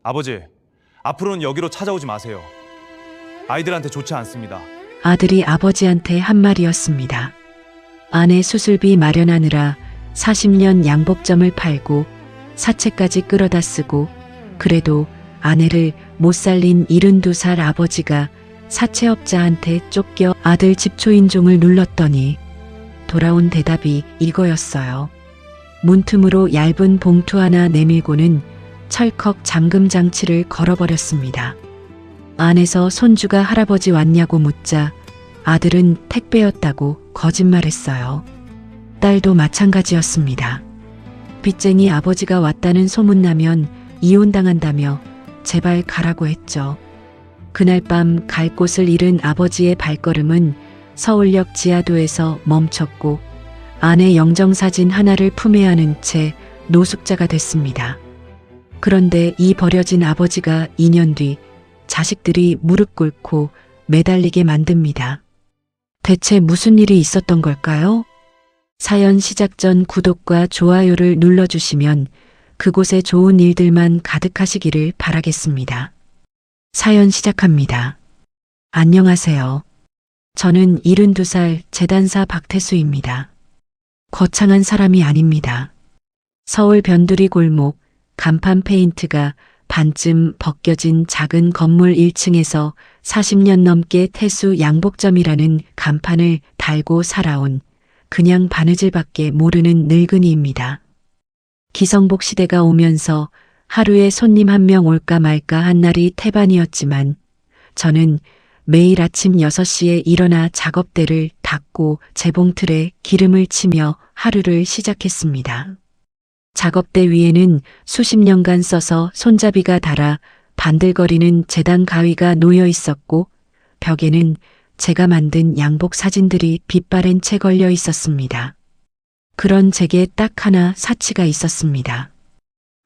아버지, 앞으로는 여기로 찾아오지 마세요. 아이들한테 좋지 않습니다. 아들이 아버지한테 한 말이었습니다. 아내 수술비 마련하느라 40년 양복점을 팔고 사채까지 끌어다 쓰고 그래도 아내를 못 살린 72살 아버지가 사채업자한테 쫓겨 아들 집초인종을 눌렀더니 돌아온 대답이 이거였어요. 문틈으로 얇은 봉투 하나 내밀고는 철컥 잠금 장치를 걸어버렸습니다. 안에서 손주가 할아버지 왔냐고 묻자 아들은 택배였다고 거짓말했어요. 딸도 마찬가지였습니다. 빚쟁이 아버지가 왔다는 소문나면 이혼당한다며 제발 가라고 했죠. 그날 밤 갈 곳을 잃은 아버지의 발걸음은 서울역 지하도에서 멈췄고 아내 영정사진 하나를 품에 안은 채 노숙자가 됐습니다. 그런데 이 버려진 아버지가 2년 뒤 자식들이 무릎 꿇고 매달리게 만듭니다. 대체 무슨 일이 있었던 걸까요? 사연 시작 전 구독과 좋아요를 눌러주시면 그곳에 좋은 일들만 가득하시기를 바라겠습니다. 사연 시작합니다. 안녕하세요. 저는 72살 재단사 박태수입니다. 거창한 사람이 아닙니다. 서울 변두리 골목 간판 페인트가 반쯤 벗겨진 작은 건물 1층에서 40년 넘게 태수 양복점이라는 간판을 달고 살아온 그냥 바느질밖에 모르는 늙은이입니다. 기성복 시대가 오면서 하루에 손님 한 명 올까 말까 한 날이 태반이었지만 저는 매일 아침 6시에 일어나 작업대를 닦고 재봉틀에 기름을 치며 하루를 시작했습니다. 작업대 위에는 수십 년간 써서 손잡이가 닳아 반들거리는 재단 가위가 놓여 있었고 벽에는 제가 만든 양복 사진들이 빛바랜 채 걸려 있었습니다. 그런 제게 딱 하나 사치가 있었습니다.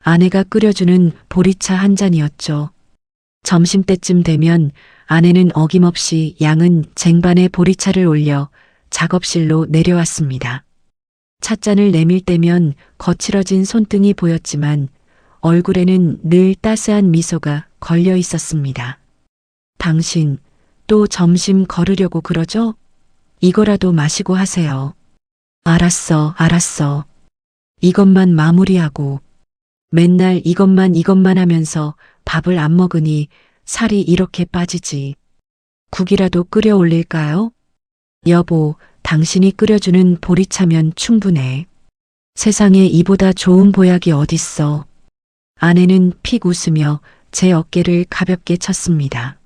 아내가 끓여주는 보리차 한 잔이었죠. 점심때쯤 되면 아내는 어김없이 양은 쟁반에 보리차를 올려 작업실로 내려왔습니다. 찻잔을 내밀 때면 거칠어진 손등이 보였지만 얼굴에는 늘 따스한 미소가 걸려 있었습니다. 당신 또 점심 거르려고 그러죠? 이거라도 마시고 하세요. 알았어. 이것만 마무리하고. 맨날 이것만 하면서 밥을 안 먹으니 살이 이렇게 빠지지. 국이라도 끓여 올릴까요? 여보, 당신이 끓여주는 보리차면 충분해. 세상에 이보다 좋은 보약이 어딨어. 아내는 픽 웃으며 제 어깨를 가볍게 쳤습니다.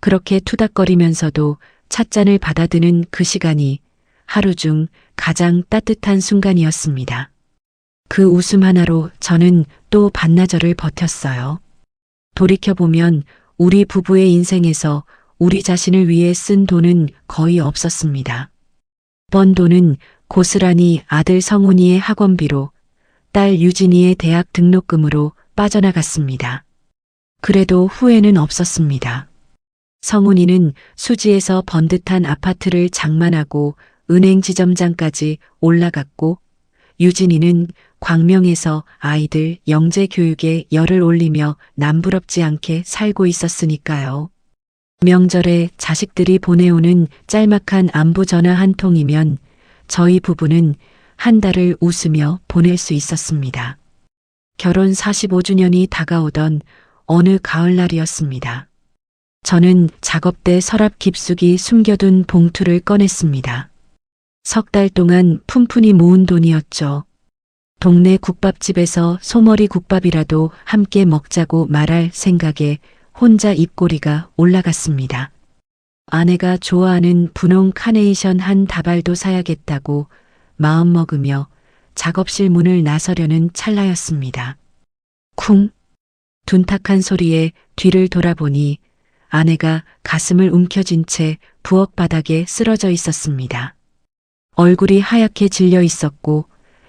그렇게 투닥거리면서도 찻잔을 받아드는 그 시간이 하루 중 가장 따뜻한 순간이었습니다. 그 웃음 하나로 저는 또 반나절을 버텼어요. 돌이켜보면 우리 부부의 인생에서 우리 자신을 위해 쓴 돈은 거의 없었습니다. 번 돈은 고스란히 아들 성훈이의 학원비로 딸 유진이의 대학 등록금으로 빠져나갔습니다. 그래도 후회는 없었습니다. 성훈이는 수지에서 번듯한 아파트를 장만하고 은행 지점장까지 올라갔고 유진이는 광명에서 아이들 영재 교육에 열을 올리며 남부럽지 않게 살고 있었으니까요. 명절에 자식들이 보내오는 짤막한 안부 전화 한 통이면 저희 부부는 한 달을 웃으며 보낼 수 있었습니다. 결혼 45주년이 다가오던 어느 가을날이었습니다. 저는 작업대 서랍 깊숙이 숨겨둔 봉투를 꺼냈습니다. 석 달 동안 푼푼히 모은 돈이었죠. 동네 국밥집에서 소머리 국밥이라도 함께 먹자고 말할 생각에 혼자 입꼬리가 올라갔습니다. 아내가 좋아하는 분홍 카네이션 한 다발도 사야겠다고 마음먹으며 작업실 문을 나서려는 찰나였습니다. 쿵! 둔탁한 소리에 뒤를 돌아보니 아내가 가슴을 움켜쥔 채 부엌 바닥에 쓰러져 있었습니다. 얼굴이 하얗게 질려 있었고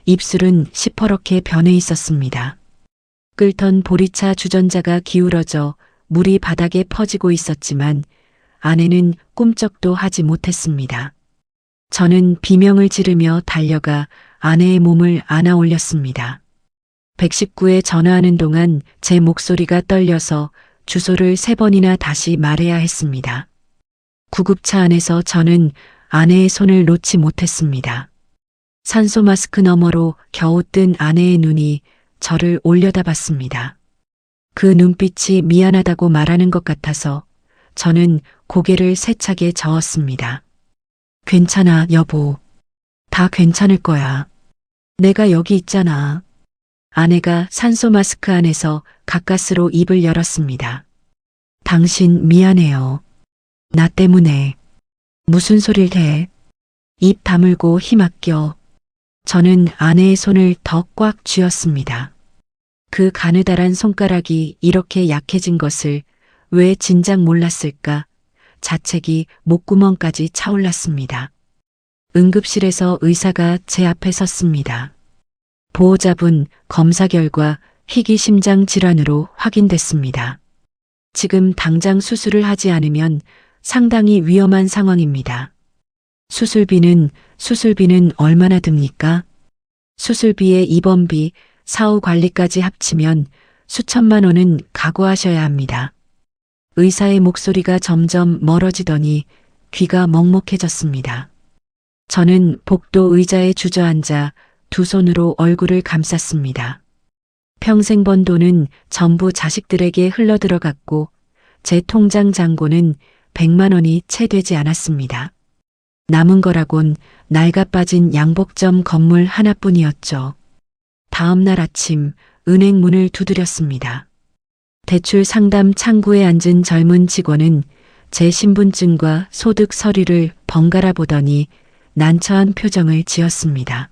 입술은 시퍼렇게 변해 있었습니다. 끓던 보리차 주전자가 기울어져 물이 바닥에 퍼지고 있었지만 아내는 꿈쩍도 하지 못했습니다. 저는 비명을 지르며 달려가 아내의 몸을 안아 올렸습니다. 119에 전화하는 동안 제 목소리가 떨려서 주소를 3번이나 다시 말해야 했습니다. 구급차 안에서 저는 아내의 손을 놓지 못했습니다. 산소 마스크 너머로 겨우 뜬 아내의 눈이 저를 올려다봤습니다. 그 눈빛이 미안하다고 말하는 것 같아서 저는 고개를 세차게 저었습니다. 괜찮아, 여보. 다 괜찮을 거야. 내가 여기 있잖아. 아내가 산소 마스크 안에서 가까스로 입을 열었습니다. 당신 미안해요. 나 때문에. 무슨 소리를 해? 입 다물고 힘 아껴. 저는 아내의 손을 더 꽉 쥐었습니다. 그 가느다란 손가락이 이렇게 약해진 것을 왜 진작 몰랐을까? 자책이 목구멍까지 차올랐습니다. 응급실에서 의사가 제 앞에 섰습니다. 보호자분 검사 결과 희귀심장 질환으로 확인됐습니다. 지금 당장 수술을 하지 않으면 상당히 위험한 상황입니다. 수술비는 얼마나 듭니까? 수술비에 입원비, 사후 관리까지 합치면 수천만 원은 각오하셔야 합니다. 의사의 목소리가 점점 멀어지더니 귀가 먹먹해졌습니다. 저는 복도 의자에 주저앉아 두 손으로 얼굴을 감쌌습니다. 평생 번 돈은 전부 자식들에게 흘러들어갔고 제 통장 잔고는 100만 원이 채 되지 않았습니다. 남은 거라곤 낡아빠진 양복점 건물 하나뿐이었죠. 다음 날 아침 은행 문을 두드렸습니다. 대출 상담 창구에 앉은 젊은 직원은 제 신분증과 소득 서류를 번갈아 보더니 난처한 표정을 지었습니다.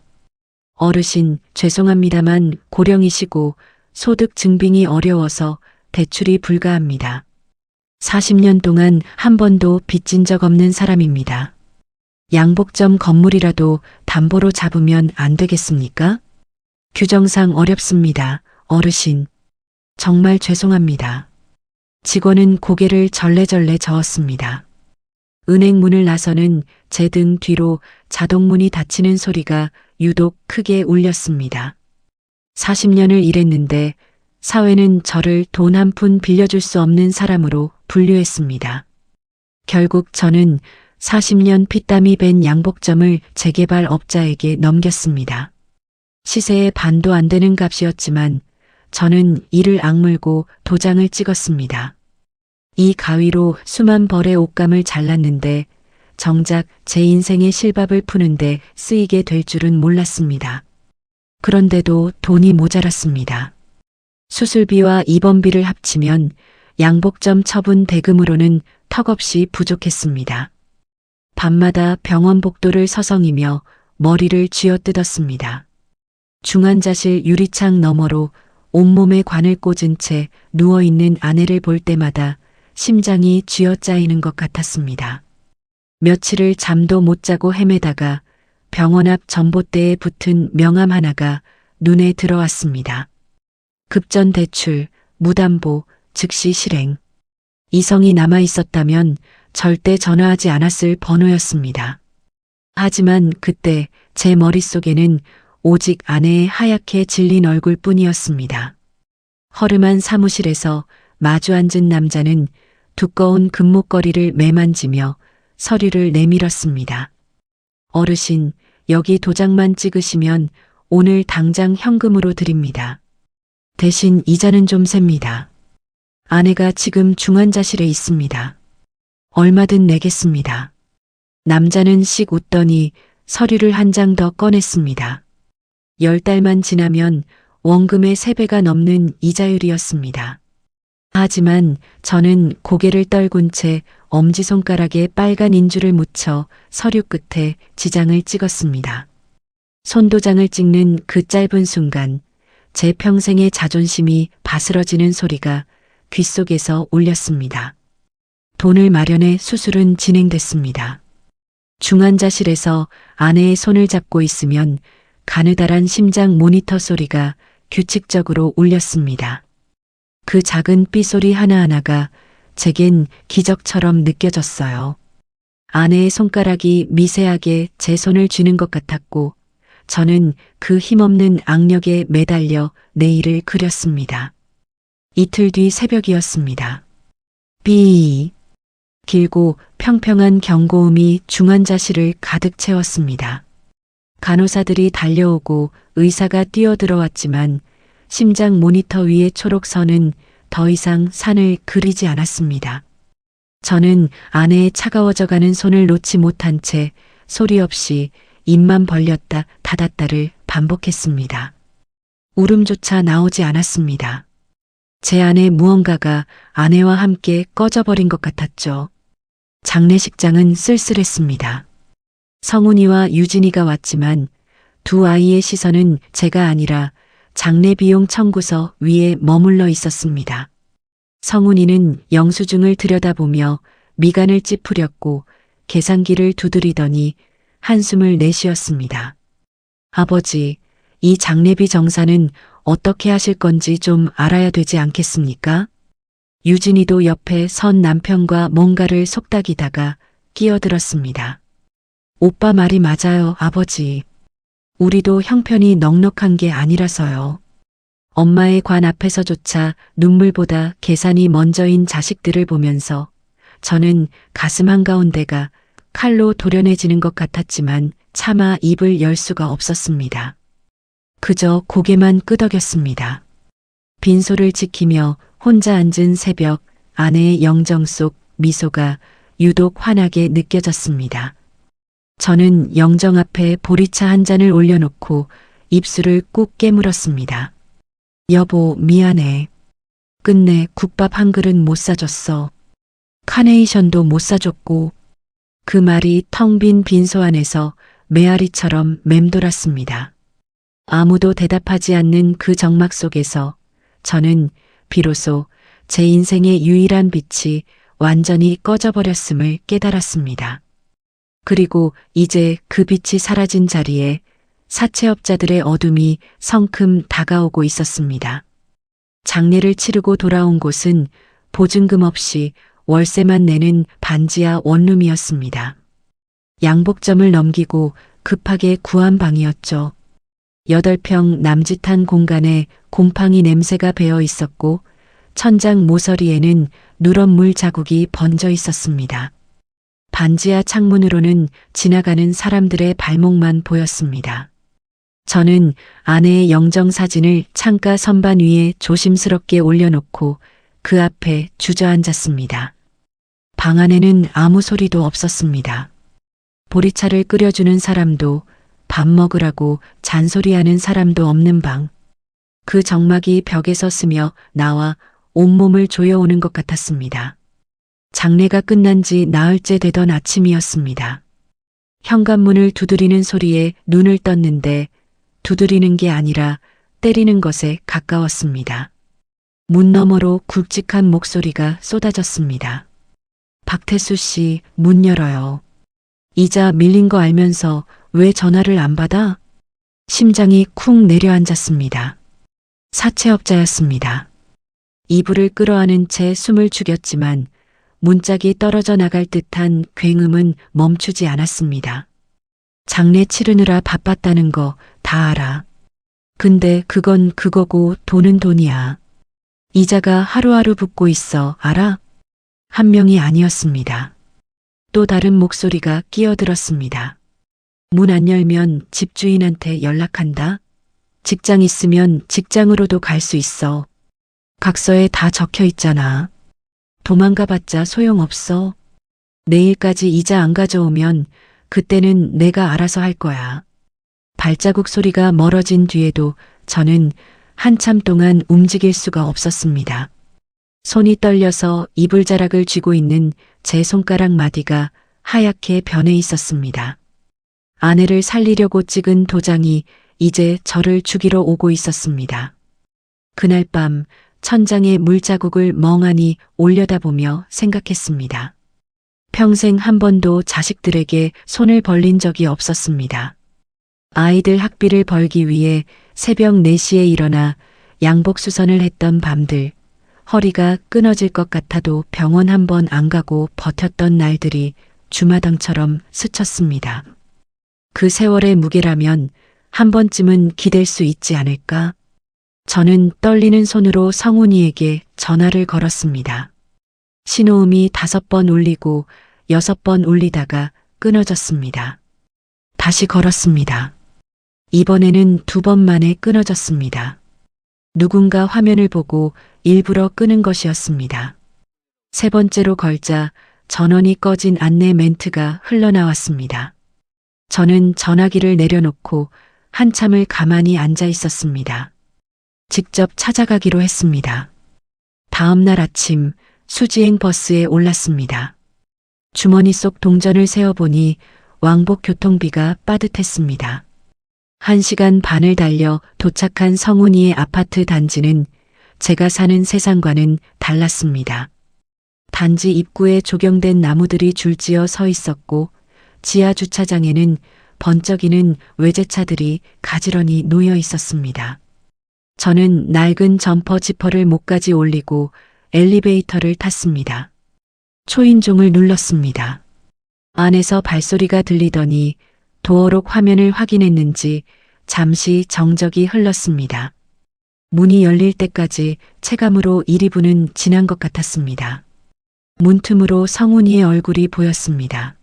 어르신, 죄송합니다만 고령이시고 소득 증빙이 어려워서 대출이 불가합니다. 40년 동안 한 번도 빚진 적 없는 사람입니다. 양복점 건물이라도 담보로 잡으면 안 되겠습니까? 규정상 어렵습니다, 어르신. 정말 죄송합니다. 직원은 고개를 절레절레 저었습니다. 은행 문을 나서는 제 등 뒤로 자동문이 닫히는 소리가 유독 크게 울렸습니다. 40년을 일했는데 사회는 저를 돈 한 푼 빌려줄 수 없는 사람으로 분류했습니다. 결국 저는 40년 피땀이 밴 양복점을 재개발업자에게 넘겼습니다. 시세의 반도 안 되는 값이었지만 저는 이를 악물고 도장을 찍었습니다. 이 가위로 수만 벌의 옷감을 잘랐는데 정작 제 인생의 실밥을 푸는데 쓰이게 될 줄은 몰랐습니다. 그런데도 돈이 모자랐습니다. 수술비와 입원비를 합치면 양복점 처분 대금으로는 턱없이 부족했습니다. 밤마다 병원 복도를 서성이며 머리를 쥐어뜯었습니다. 중환자실 유리창 너머로 온몸에 관을 꽂은 채 누워있는 아내를 볼 때마다 심장이 쥐어짜이는 것 같았습니다. 며칠을 잠도 못 자고 헤매다가 병원 앞 전봇대에 붙은 명함 하나가 눈에 들어왔습니다. 급전 대출, 무담보, 즉시 실행. 이성이 남아 있었다면 절대 전화하지 않았을 번호였습니다. 하지만 그때 제 머릿속에는 오직 아내의 하얗게 질린 얼굴뿐이었습니다. 허름한 사무실에서 마주 앉은 남자는 두꺼운 금목걸이를 매만지며 서류를 내밀었습니다. 어르신, 여기 도장만 찍으시면 오늘 당장 현금으로 드립니다. 대신 이자는 좀 셉니다. 아내가 지금 중환자실에 있습니다. 얼마든 내겠습니다. 남자는 씩 웃더니 서류를 한 장 더 꺼냈습니다. 10달만 지나면 원금의 3배가 넘는 이자율이었습니다. 하지만 저는 고개를 떨군 채 엄지손가락에 빨간 인주를 묻혀 서류 끝에 지장을 찍었습니다. 손도장을 찍는 그 짧은 순간 제 평생의 자존심이 바스러지는 소리가 귓속에서 울렸습니다. 돈을 마련해 수술은 진행됐습니다. 중환자실에서 아내의 손을 잡고 있으면 가느다란 심장 모니터 소리가 규칙적으로 울렸습니다. 그 작은 삐소리 하나하나가 제겐 기적처럼 느껴졌어요. 아내의 손가락이 미세하게 제 손을 쥐는 것 같았고 저는 그 힘없는 악력에 매달려 내일을 그렸습니다. 이틀 뒤 새벽이었습니다. 삐. 길고 평평한 경고음이 중환자실을 가득 채웠습니다. 간호사들이 달려오고 의사가 뛰어들어왔지만 심장 모니터 위의 초록선은 더 이상 산을 그리지 않았습니다. 저는 아내의 차가워져가는 손을 놓지 못한 채 소리 없이 입만 벌렸다 닫았다를 반복했습니다. 울음조차 나오지 않았습니다. 제 안에 무언가가 아내와 함께 꺼져버린 것 같았죠. 장례식장은 쓸쓸했습니다. 성훈이와 유진이가 왔지만 두 아이의 시선은 제가 아니라 장례비용 청구서 위에 머물러 있었습니다. 성훈이는 영수증을 들여다보며 미간을 찌푸렸고 계산기를 두드리더니 한숨을 내쉬었습니다. 아버지, 이 장례비 정산은 어떻게 하실 건지 좀 알아야 되지 않겠습니까? 유진이도 옆에 선 남편과 뭔가를 속닥이다가 끼어들었습니다. 오빠 말이 맞아요, 아버지. 우리도 형편이 넉넉한 게 아니라서요. 엄마의 관 앞에서조차 눈물보다 계산이 먼저인 자식들을 보면서 저는 가슴 한가운데가 칼로 도려내지는 것 같았지만 차마 입을 열 수가 없었습니다. 그저 고개만 끄덕였습니다. 빈소를 지키며 혼자 앉은 새벽 아내의 영정 속 미소가 유독 환하게 느껴졌습니다. 저는 영정 앞에 보리차 한 잔을 올려놓고 입술을 꾹 깨물었습니다. 여보, 미안해. 끝내 국밥 한 그릇 못 사줬어. 카네이션도 못 사줬고. 그 말이 텅 빈 빈소 안에서 메아리처럼 맴돌았습니다. 아무도 대답하지 않는 그 정막 속에서 저는 비로소 제 인생의 유일한 빛이 완전히 꺼져버렸음을 깨달았습니다. 그리고 이제 그 빛이 사라진 자리에 사채업자들의 어둠이 성큼 다가오고 있었습니다. 장례를 치르고 돌아온 곳은 보증금 없이 월세만 내는 반지하 원룸이었습니다. 양복점을 넘기고 급하게 구한 방이었죠. 8평 남짓한 공간에 곰팡이 냄새가 배어 있었고 천장 모서리에는 누런 물 자국이 번져 있었습니다. 반지하 창문으로는 지나가는 사람들의 발목만 보였습니다. 저는 아내의 영정 사진을 창가 선반 위에 조심스럽게 올려놓고 그 앞에 주저앉았습니다. 방 안에는 아무 소리도 없었습니다. 보리차를 끓여주는 사람도 밥 먹으라고 잔소리하는 사람도 없는 방. 그 정막이 벽에서 스며 나와 온몸을 조여오는 것 같았습니다. 장례가 끝난 지 나흘째 되던 아침이었습니다. 현관문을 두드리는 소리에 눈을 떴는데 두드리는 게 아니라 때리는 것에 가까웠습니다. 문 너머로 굵직한 목소리가 쏟아졌습니다. 박태수 씨, 문 열어요. 이자 밀린 거 알면서 왜 전화를 안 받아? 심장이 쿵 내려앉았습니다. 사채업자였습니다. 이불을 끌어안은 채 숨을 죽였지만 문짝이 떨어져 나갈 듯한 굉음은 멈추지 않았습니다. 장례 치르느라 바빴다는 거 다 알아. 근데 그건 그거고 돈은 돈이야. 이자가 하루하루 붙고 있어, 알아? 한 명이 아니었습니다. 또 다른 목소리가 끼어들었습니다. 문 안 열면 집주인한테 연락한다. 직장 있으면 직장으로도 갈 수 있어. 각서에 다 적혀 있잖아. 도망가봤자 소용없어. 내일까지 이자 안 가져오면 그때는 내가 알아서 할 거야. 발자국 소리가 멀어진 뒤에도 저는 한참 동안 움직일 수가 없었습니다. 손이 떨려서 이불자락을 쥐고 있는 제 손가락 마디가 하얗게 변해 있었습니다. 아내를 살리려고 찍은 도장이 이제 저를 죽이러 오고 있었습니다. 그날 밤 천장에 물자국을 멍하니 올려다보며 생각했습니다. 평생 한 번도 자식들에게 손을 벌린 적이 없었습니다. 아이들 학비를 벌기 위해 새벽 4시에 일어나 양복 수선을 했던 밤들, 허리가 끊어질 것 같아도 병원 한 번 안 가고 버텼던 날들이 주마등처럼 스쳤습니다. 그 세월의 무게라면 한 번쯤은 기댈 수 있지 않을까? 저는 떨리는 손으로 성훈이에게 전화를 걸었습니다. 신호음이 5번 울리고 6번 울리다가 끊어졌습니다. 다시 걸었습니다. 이번에는 2번 만에 끊어졌습니다. 누군가 화면을 보고 일부러 끄는 것이었습니다. 3번째로 걸자 전원이 꺼진 안내 멘트가 흘러나왔습니다. 저는 전화기를 내려놓고 한참을 가만히 앉아 있었습니다. 직접 찾아가기로 했습니다. 다음 날 아침 수지행 버스에 올랐습니다. 주머니 속 동전을 세어보니 왕복 교통비가 빠듯했습니다. 1시간 반을 달려 도착한 성훈이의 아파트 단지는 제가 사는 세상과는 달랐습니다. 단지 입구에 조경된 나무들이 줄지어 서 있었고 지하 주차장에는 번쩍이는 외제차들이 가지런히 놓여 있었습니다. 저는 낡은 점퍼 지퍼를 목까지 올리고 엘리베이터를 탔습니다. 초인종을 눌렀습니다. 안에서 발소리가 들리더니 도어록 화면을 확인했는지 잠시 정적이 흘렀습니다. 문이 열릴 때까지 체감으로 1~2분은 지난 것 같았습니다. 문틈으로 성훈이의 얼굴이 보였습니다.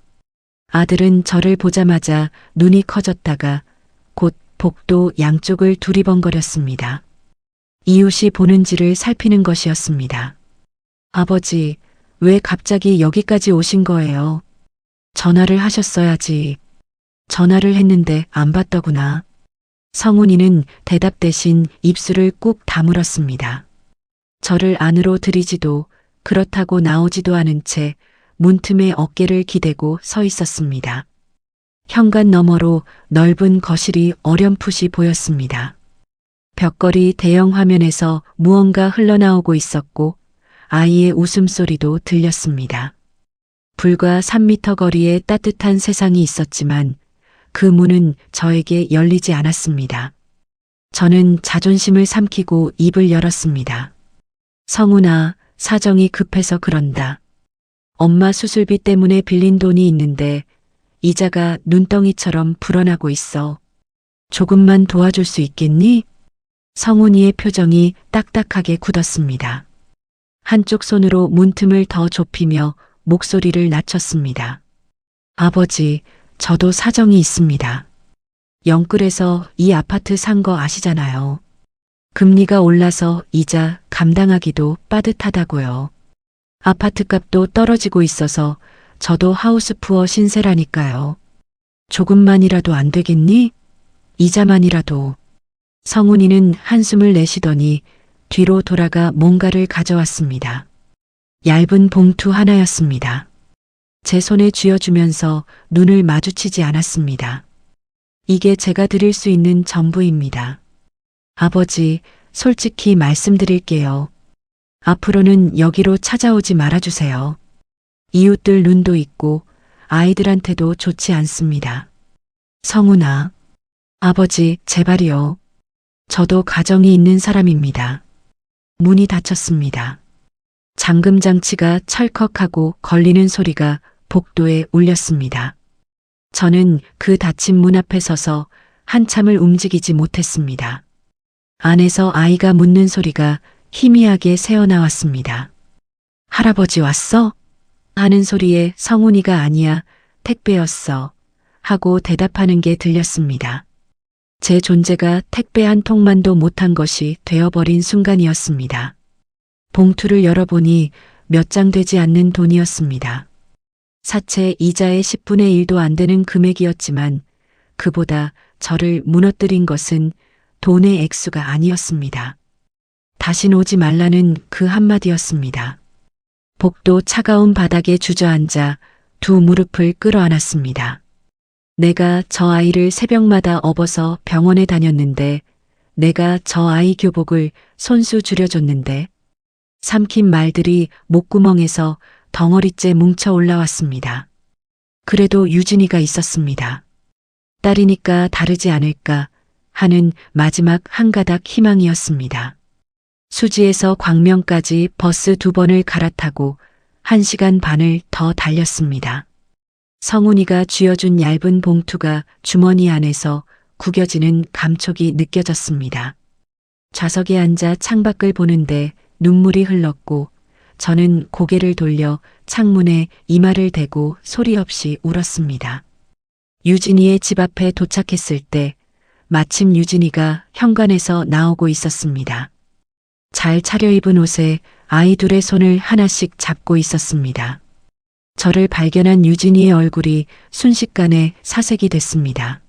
아들은 저를 보자마자 눈이 커졌다가 곧 복도 양쪽을 두리번거렸습니다. 이웃이 보는지를 살피는 것이었습니다. 아버지, 왜 갑자기 여기까지 오신 거예요? 전화를 하셨어야지. 전화를 했는데 안 받더구나. 성훈이는 대답 대신 입술을 꾹 다물었습니다. 저를 안으로 들이지도 그렇다고 나오지도 않은 채 문틈에 어깨를 기대고 서 있었습니다. 현관 너머로 넓은 거실이 어렴풋이 보였습니다. 벽걸이 대형 화면에서 무언가 흘러나오고 있었고 아이의 웃음소리도 들렸습니다. 불과 3미터 거리에 따뜻한 세상이 있었지만 그 문은 저에게 열리지 않았습니다. 저는 자존심을 삼키고 입을 열었습니다. 성훈아, 사정이 급해서 그런다. 엄마 수술비 때문에 빌린 돈이 있는데 이자가 눈덩이처럼 불어나고 있어. 조금만 도와줄 수 있겠니? 성훈이의 표정이 딱딱하게 굳었습니다. 한쪽 손으로 문틈을 더 좁히며 목소리를 낮췄습니다. 아버지, 저도 사정이 있습니다. 영끌에서 이 아파트 산 거 아시잖아요. 금리가 올라서 이자 감당하기도 빠듯하다고요. 아파트값도 떨어지고 있어서 저도 하우스푸어 신세라니까요. 조금만이라도 안 되겠니? 이자만이라도. 성훈이는 한숨을 내쉬더니 뒤로 돌아가 뭔가를 가져왔습니다. 얇은 봉투 하나였습니다. 제 손에 쥐어주면서 눈을 마주치지 않았습니다. 이게 제가 드릴 수 있는 전부입니다. 아버지, 솔직히 말씀드릴게요. 앞으로는 여기로 찾아오지 말아주세요. 이웃들 눈도 있고 아이들한테도 좋지 않습니다. 성훈아, 아버지, 제발이요. 저도 가정이 있는 사람입니다. 문이 닫혔습니다. 잠금 장치가 찰컥하고 걸리는 소리가 복도에 울렸습니다. 저는 그 닫힌 문 앞에 서서 한참을 움직이지 못했습니다. 안에서 아이가 묻는 소리가 희미하게 새어나왔습니다. 할아버지 왔어? 하는 소리에 성훈이가 아니야, 택배였어. 하고 대답하는 게 들렸습니다. 제 존재가 택배 한 통만도 못한 것이 되어버린 순간이었습니다. 봉투를 열어보니 몇 장 되지 않는 돈이었습니다. 사채 이자의 10분의 1도 안 되는 금액이었지만 그보다 저를 무너뜨린 것은 돈의 액수가 아니었습니다. 다신 오지 말라는 그 한마디였습니다. 복도 차가운 바닥에 주저앉아 두 무릎을 끌어안았습니다. 내가 저 아이를 새벽마다 업어서 병원에 다녔는데, 내가 저 아이 교복을 손수 줄여줬는데, 삼킨 말들이 목구멍에서 덩어리째 뭉쳐 올라왔습니다. 그래도 유진이가 있었습니다. 딸이니까 다르지 않을까 하는 마지막 한 가닥 희망이었습니다. 수지에서 광명까지 버스 2번을 갈아타고 1시간 반을 더 달렸습니다. 성훈이가 쥐어준 얇은 봉투가 주머니 안에서 구겨지는 감촉이 느껴졌습니다. 좌석에 앉아 창밖을 보는데 눈물이 흘렀고 저는 고개를 돌려 창문에 이마를 대고 소리 없이 울었습니다. 유진이의 집 앞에 도착했을 때 마침 유진이가 현관에서 나오고 있었습니다. 잘 차려입은 옷에 아이 둘의 손을 하나씩 잡고 있었습니다. 저를 발견한 유진이의 얼굴이 순식간에 사색이 됐습니다.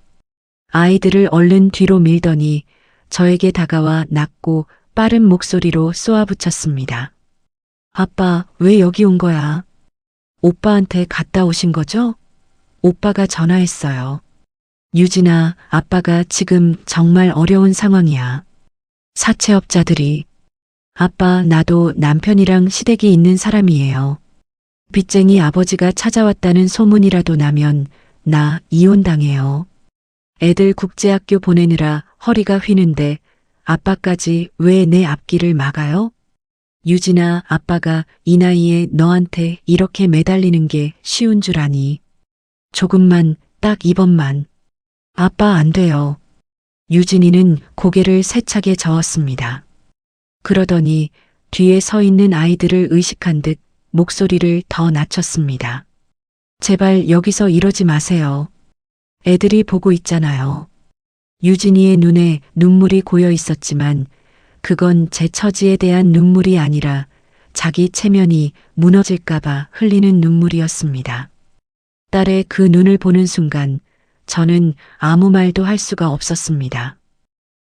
아이들을 얼른 뒤로 밀더니 저에게 다가와 낮고 빠른 목소리로 쏘아붙였습니다. 아빠, 왜 여기 온 거야? 오빠한테 갔다 오신 거죠? 오빠가 전화했어요. 유진아, 아빠가 지금 정말 어려운 상황이야. 사채업자들이. 아빠, 나도 남편이랑 시댁이 있는 사람이에요. 빚쟁이 아버지가 찾아왔다는 소문이라도 나면 나 이혼당해요. 애들 국제학교 보내느라 허리가 휘는데 아빠까지 왜 내 앞길을 막아요? 유진아, 아빠가 이 나이에 너한테 이렇게 매달리는 게 쉬운 줄 아니. 조금만, 딱 이번만. 아빠 안 돼요. 유진이는 고개를 세차게 저었습니다. 그러더니 뒤에 서 있는 아이들을 의식한 듯 목소리를 더 낮췄습니다. 제발 여기서 이러지 마세요. 애들이 보고 있잖아요. 유진이의 눈에 눈물이 고여 있었지만 그건 제 처지에 대한 눈물이 아니라 자기 체면이 무너질까봐 흘리는 눈물이었습니다. 딸의 그 눈을 보는 순간 저는 아무 말도 할 수가 없었습니다.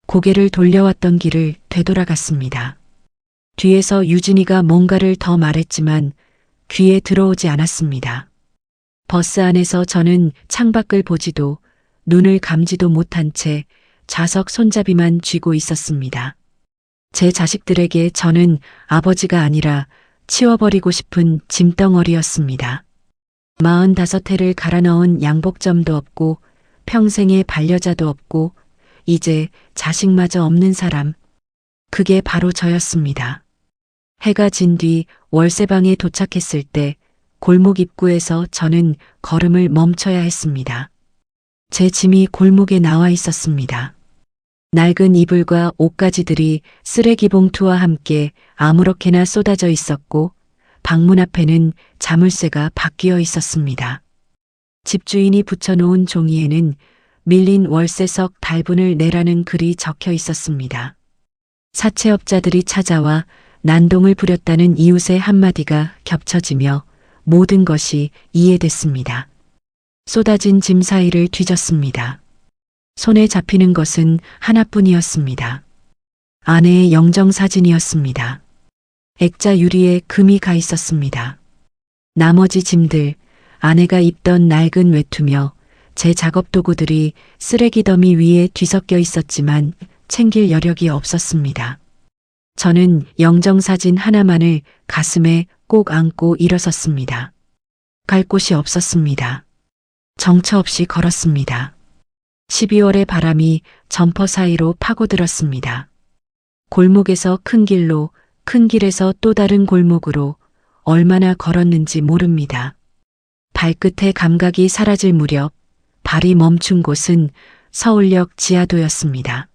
고개를 돌려왔던 길을 되돌아갔습니다. 뒤에서 유진이가 뭔가를 더 말했지만 귀에 들어오지 않았습니다. 버스 안에서 저는 창밖을 보지도 눈을 감지도 못한 채 좌석 손잡이만 쥐고 있었습니다. 제 자식들에게 저는 아버지가 아니라 치워버리고 싶은 짐덩어리였습니다. 45해를 갈아 넣은 양복점도 없고 평생의 반려자도 없고 이제 자식마저 없는 사람. 그게 바로 저였습니다. 해가 진 뒤 월세방에 도착했을 때 골목 입구에서 저는 걸음을 멈춰야 했습니다. 제 짐이 골목에 나와 있었습니다. 낡은 이불과 옷가지들이 쓰레기 봉투와 함께 아무렇게나 쏟아져 있었고 방문 앞에는 자물쇠가 바뀌어 있었습니다. 집주인이 붙여놓은 종이에는 밀린 월세석 달분을 내라는 글이 적혀 있었습니다. 사채업자들이 찾아와 난동을 부렸다는 이웃의 한마디가 겹쳐지며 모든 것이 이해됐습니다. 쏟아진 짐 사이를 뒤졌습니다. 손에 잡히는 것은 하나뿐이었습니다. 아내의 영정사진이었습니다. 액자 유리에 금이 가 있었습니다. 나머지 짐들, 아내가 입던 낡은 외투며 제 작업 도구들이 쓰레기 더미 위에 뒤섞여 있었지만 챙길 여력이 없었습니다. 저는 영정사진 하나만을 가슴에 꼭 안고 일어섰습니다. 갈 곳이 없었습니다. 정처 없이 걸었습니다. 12월의 바람이 점퍼 사이로 파고들었습니다. 골목에서 큰 길로, 큰 길에서 또 다른 골목으로 얼마나 걸었는지 모릅니다. 발끝의 감각이 사라질 무렵 발이 멈춘 곳은 서울역 지하도였습니다.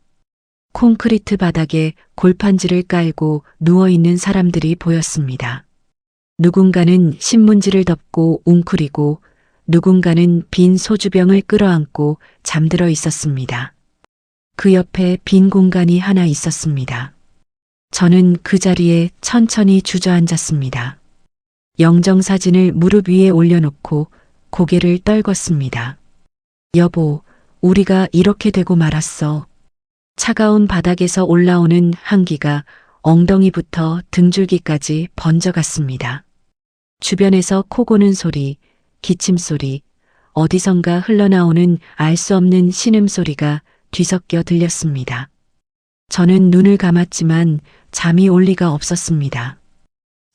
콘크리트 바닥에 골판지를 깔고 누워있는 사람들이 보였습니다. 누군가는 신문지를 덮고 웅크리고 누군가는 빈 소주병을 끌어안고 잠들어 있었습니다. 그 옆에 빈 공간이 하나 있었습니다. 저는 그 자리에 천천히 주저앉았습니다. 영정사진을 무릎 위에 올려놓고 고개를 떨궜습니다. 여보, 우리가 이렇게 되고 말았어. 차가운 바닥에서 올라오는 한기가 엉덩이부터 등줄기까지 번져갔습니다. 주변에서 코 고는 소리, 기침 소리, 어디선가 흘러나오는 알 수 없는 신음소리가 뒤섞여 들렸습니다. 저는 눈을 감았지만 잠이 올 리가 없었습니다.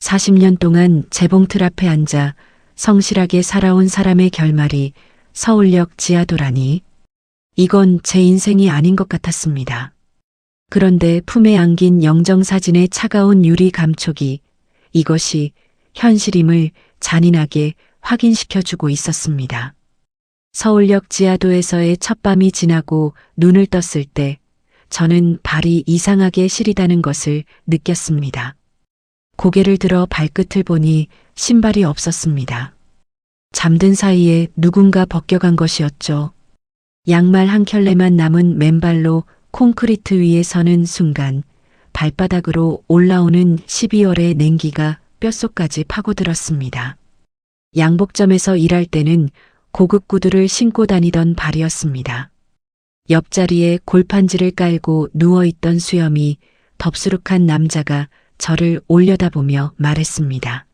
40년 동안 재봉틀 앞에 앉아 성실하게 살아온 사람의 결말이 서울역 지하도라니. 이건 제 인생이 아닌 것 같았습니다. 그런데 품에 안긴 영정사진의 차가운 유리 감촉이 이것이 현실임을 잔인하게 확인시켜주고 있었습니다. 서울역 지하도에서의 첫밤이 지나고 눈을 떴을 때 저는 발이 이상하게 시리다는 것을 느꼈습니다. 고개를 들어 발끝을 보니 신발이 없었습니다. 잠든 사이에 누군가 벗겨간 것이었죠. 양말 한 켤레만 남은 맨발로 콘크리트 위에 서는 순간 발바닥으로 올라오는 12월의 냉기가 뼛속까지 파고들었습니다. 양복점에서 일할 때는 고급 구두를 신고 다니던 발이었습니다. 옆자리에 골판지를 깔고 누워있던 수염이 덥수룩한 남자가 저를 올려다보며 말했습니다.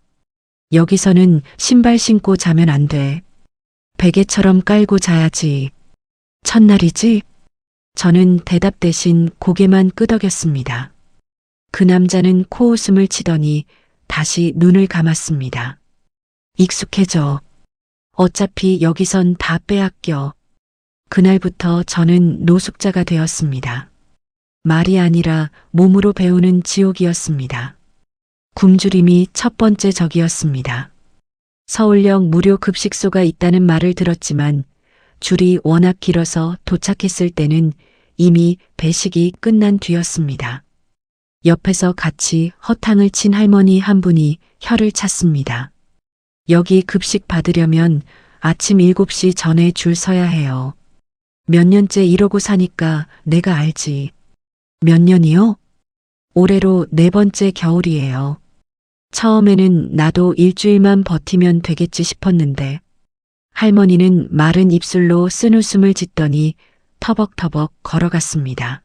여기서는 신발 신고 자면 안 돼. 베개처럼 깔고 자야지. 첫날이지? 저는 대답 대신 고개만 끄덕였습니다. 그 남자는 코웃음을 치더니 다시 눈을 감았습니다. 익숙해져. 어차피 여기선 다 빼앗겨. 그날부터 저는 노숙자가 되었습니다. 말이 아니라 몸으로 배우는 지옥이었습니다. 굶주림이 첫 번째 적이었습니다. 서울역 무료 급식소가 있다는 말을 들었지만 줄이 워낙 길어서 도착했을 때는 이미 배식이 끝난 뒤였습니다. 옆에서 같이 허탕을 친 할머니 한 분이 혀를 찼습니다. 여기 급식 받으려면 아침 7시 전에 줄 서야 해요. 몇 년째 이러고 사니까 내가 알지. 몇 년이요? 올해로 4번째 겨울이에요. 처음에는 나도 일주일만 버티면 되겠지 싶었는데 할머니는 마른 입술로 쓴웃음을 짓더니 터벅터벅 걸어갔습니다.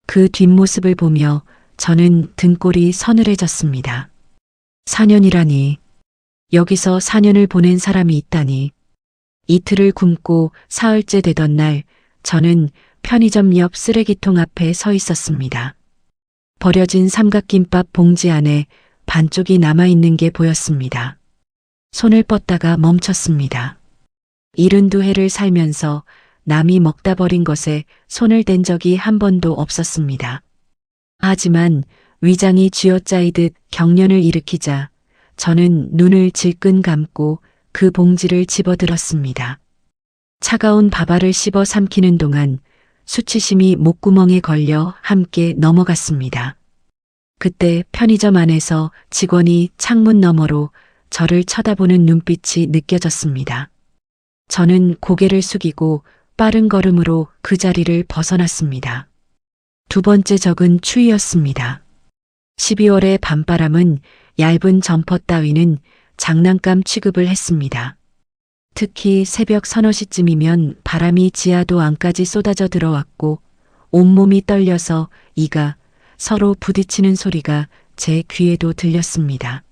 그 뒷모습을 보며 저는 등골이 서늘해졌습니다. 4년이라니. 여기서 4년을 보낸 사람이 있다니. 이틀을 굶고 사흘째 되던 날 저는 편의점 옆 쓰레기통 앞에 서 있었습니다. 버려진 삼각김밥 봉지 안에 반쪽이 남아있는 게 보였습니다. 손을 뻗다가 멈췄습니다. 72해를 살면서 남이 먹다 버린 것에 손을 댄 적이 한 번도 없었습니다. 하지만 위장이 쥐어짜이듯 경련을 일으키자 저는 눈을 질끈 감고 그 봉지를 집어들었습니다. 차가운 밥알을 씹어 삼키는 동안 수치심이 목구멍에 걸려 함께 넘어갔습니다. 그때 편의점 안에서 직원이 창문 너머로 저를 쳐다보는 눈빛이 느껴졌습니다. 저는 고개를 숙이고 빠른 걸음으로 그 자리를 벗어났습니다. 두 번째 적은 추위였습니다. 12월의 밤바람은 얇은 점퍼 따위는 장난감 취급을 했습니다. 특히 새벽 서너 시쯤이면 바람이 지하도 안까지 쏟아져 들어왔고 온몸이 떨려서 이가 서로 부딪히는 소리가 제 귀에도 들렸습니다.